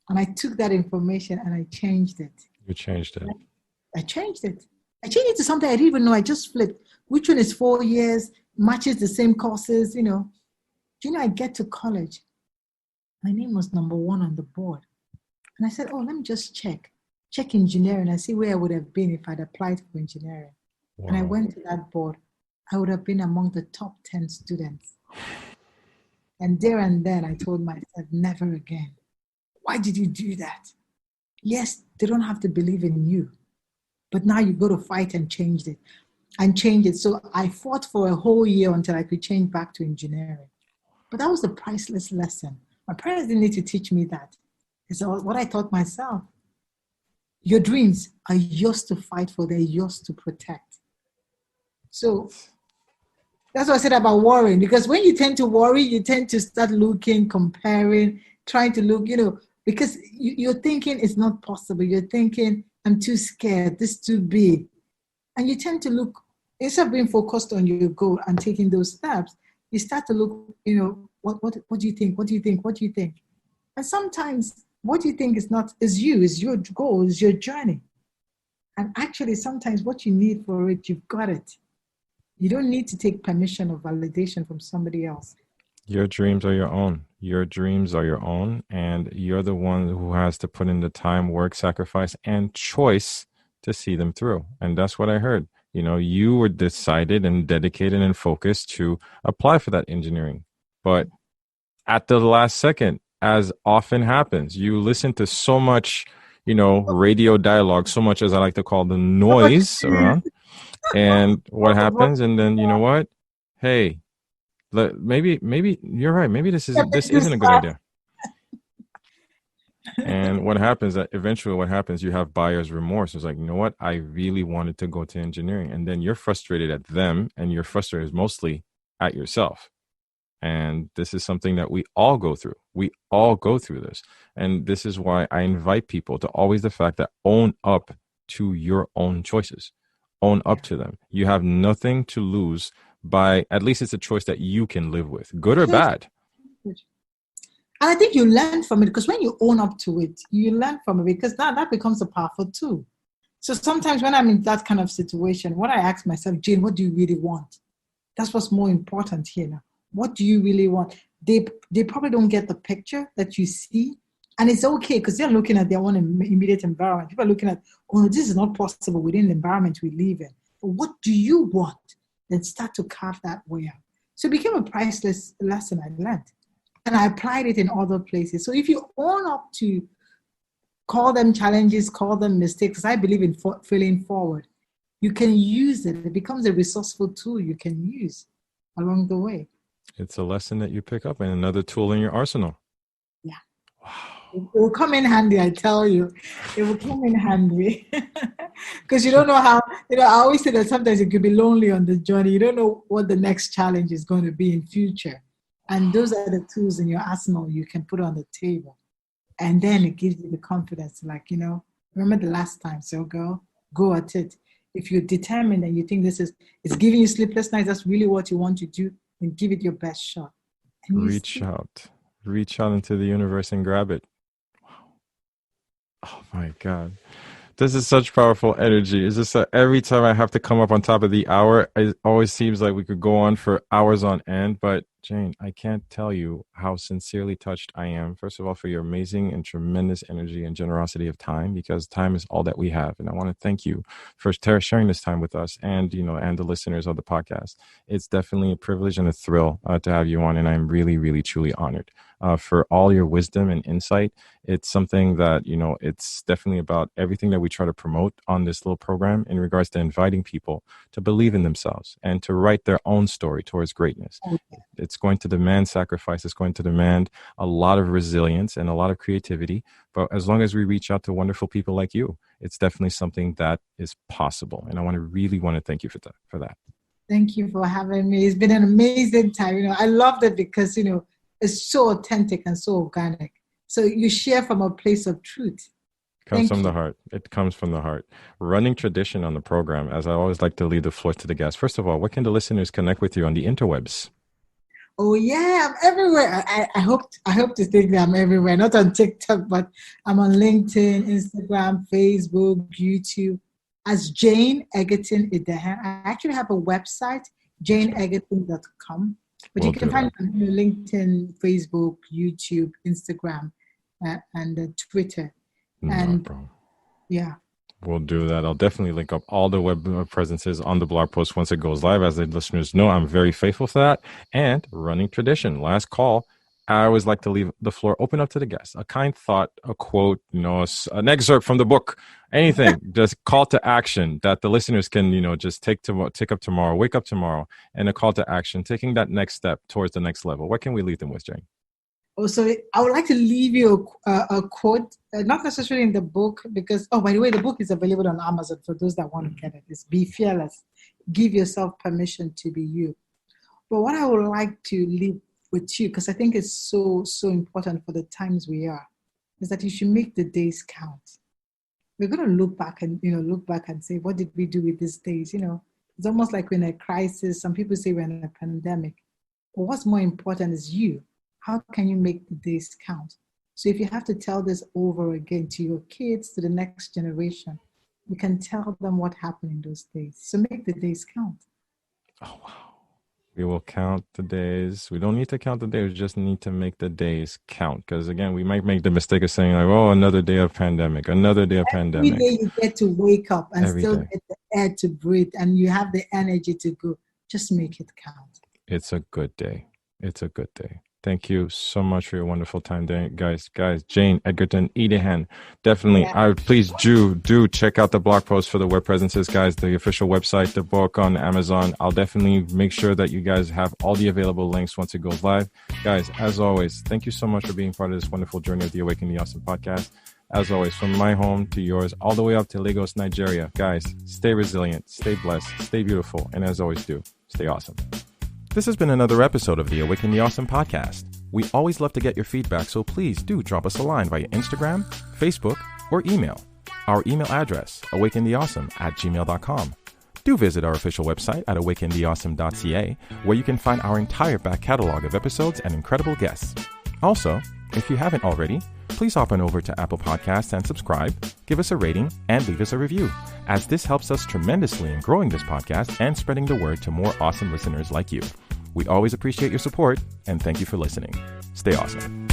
And I took that information and I changed it. You changed it. I changed it. I changed it to something I didn't even know. I just flipped. Which one is 4 years, matches the same courses, Do you know, I get to college. My name was number 1 on the board. And I said, oh, let me just check engineering and see where I would have been if I'd applied for engineering. Wow. And I went to that board. I would have been among the top 10 students. And there and then I told myself, never again. Why did you do that? Yes, they don't have to believe in you. But now you go to fight and change it. So I fought for a whole year until I could change back to engineering. But that was a priceless lesson. My parents didn't need to teach me that. It's what I taught myself. Your dreams are yours to fight for. They're yours to protect. So that's what I said about worrying. Because when you tend to worry, you tend to start looking, comparing, trying to look, because you're thinking it's not possible. You're thinking, I'm too scared, this is too big. And you tend to look, instead of being focused on your goal and taking those steps, you start to look, what do you think? What do you think? What do you think? And sometimes what you think is your goal, is your journey. And actually, sometimes what you need for it, you've got it. You don't need to take permission or validation from somebody else. Your dreams are your own. Your dreams are your own. And you're the one who has to put in the time, work, sacrifice, and choice to see them through. And that's what I heard. You were decided and dedicated and focused to apply for that engineering. But at the last second, as often happens, you listen to so much, radio dialogue, so much, as I like to call the noise around. And what happens? And then, you know what? Hey, maybe you're right. Maybe this isn't a good idea. And what happens, you have buyer's remorse. It's like, you know what? I really wanted to go to engineering. And then you're frustrated at them, and you're frustrated mostly at yourself. And this is something that we all go through. We all go through this. And this is why I invite people to always the fact that own up to your own choices. Own up to them. You have nothing to lose by, at least it's a choice that you can live with, good or bad. And I think you learn from it, because when you own up to it, you learn from it, because that becomes a powerful tool. So sometimes when I'm in that kind of situation, what I ask myself, Jane, what do you really want? That's what's more important here now. What do you really want? They probably don't get the picture that you see. And it's okay, because they're looking at their own immediate environment. People are looking at, oh, this is not possible within the environment we live in. But what do you want? Then start to carve that way out. So it became a priceless lesson I learned. And I applied it in other places. So if you own up to, call them challenges, call them mistakes, I believe in failing forward. You can use it. It becomes a resourceful tool you can use along the way. It's a lesson that you pick up and another tool in your arsenal. Yeah. Wow. It will come in handy, I tell you. It will come in handy. Because you don't know how, I always say that sometimes it could be lonely on the journey. You don't know what the next challenge is going to be in future. And those are the tools in your arsenal you can put on the table. And then it gives you the confidence, remember the last time, so go at it. If you're determined and you think it's giving you sleepless nights, that's really what you want to do, then give it your best shot. And reach out into the universe and grab it. Oh my God. This is such powerful energy. It's just that every time I have to come up on top of the hour, it always seems like we could go on for hours on end, but Jane, I can't tell you how sincerely touched I am, first of all, for your amazing and tremendous energy and generosity of time, because time is all that we have. And I want to thank you for sharing this time with us and, and the listeners of the podcast. It's definitely a privilege and a thrill to have you on. And I'm really, really, truly honored for all your wisdom and insight. It's something that, it's definitely about everything that we try to promote on this little program in regards to inviting people to believe in themselves and to write their own story towards greatness. It's going to demand sacrifice. It's going to demand a lot of resilience and a lot of creativity. But as long as we reach out to wonderful people like you, it's definitely something that is possible. And I really want to thank you for that. Thank you for having me. It's been an amazing time. I loved it because, it's so authentic and so organic. So you share from a place of truth. Comes from the heart. It comes from the heart. Running tradition on the program, as I always like to leave the floor to the guests. First of all, where can the listeners connect with you on the interwebs? Oh yeah, I'm everywhere. I hope to think that I'm everywhere. Not on TikTok, but I'm on LinkedIn, Instagram, Facebook, YouTube as Jane Egerton-Idehen. I actually have a website, janeegerton.com. But you can find me on LinkedIn, Facebook, YouTube, Instagram, and Twitter. Yeah. We'll do that. I'll definitely link up all the web presences on the blog post once it goes live. As the listeners know, I'm very faithful for that. And running tradition, last call. I always like to leave the floor open up to the guests. A kind thought, a quote, an excerpt from the book, anything, just call to action that the listeners can, just take up tomorrow, wake up tomorrow, and a call to action, taking that next step towards the next level. What can we leave them with, Jane? So I would like to leave you a quote, not necessarily in the book, because, by the way, the book is available on Amazon for those that want to get it. It's Be Fearless. Give yourself permission to be you. But what I would like to leave with you, because I think it's so, so important for the times we are, is that you should make the days count. We're going to look back and say, what did we do with these days? It's almost like we're in a crisis. Some people say we're in a pandemic. But what's more important is you. How can you make the days count? So if you have to tell this over again to your kids, to the next generation, you can tell them what happened in those days. So make the days count. Oh, wow. We will count the days. We don't need to count the days. We just need to make the days count. Because again, we might make the mistake of saying another day of pandemic, another day of pandemic. Every day you get to wake up and still get the air to breathe and you have the energy to go. Just make it count. It's a good day. It's a good day. Thank you so much for your wonderful time, guys. Jane Egerton-Idehen. Definitely, please do check out the blog post for the web presences, guys. The official website, the book on Amazon. I'll definitely make sure that you guys have all the available links once it goes live. Guys, as always, thank you so much for being part of this wonderful journey of the Awaken the Awesome podcast. As always, from my home to yours, all the way up to Lagos, Nigeria. Guys, stay resilient, stay blessed, stay beautiful, and as always stay awesome. This has been another episode of the Awaken the Awesome podcast. We always love to get your feedback, so please do drop us a line via Instagram, Facebook, or email. Our email address, awakentheawesome@gmail.com. Do visit our official website at awakentheawesome.ca, where you can find our entire back catalog of episodes and incredible guests. Also, if you haven't already, please hop on over to Apple Podcasts and subscribe, give us a rating, and leave us a review, as this helps us tremendously in growing this podcast and spreading the word to more awesome listeners like you. We always appreciate your support, and thank you for listening. Stay awesome.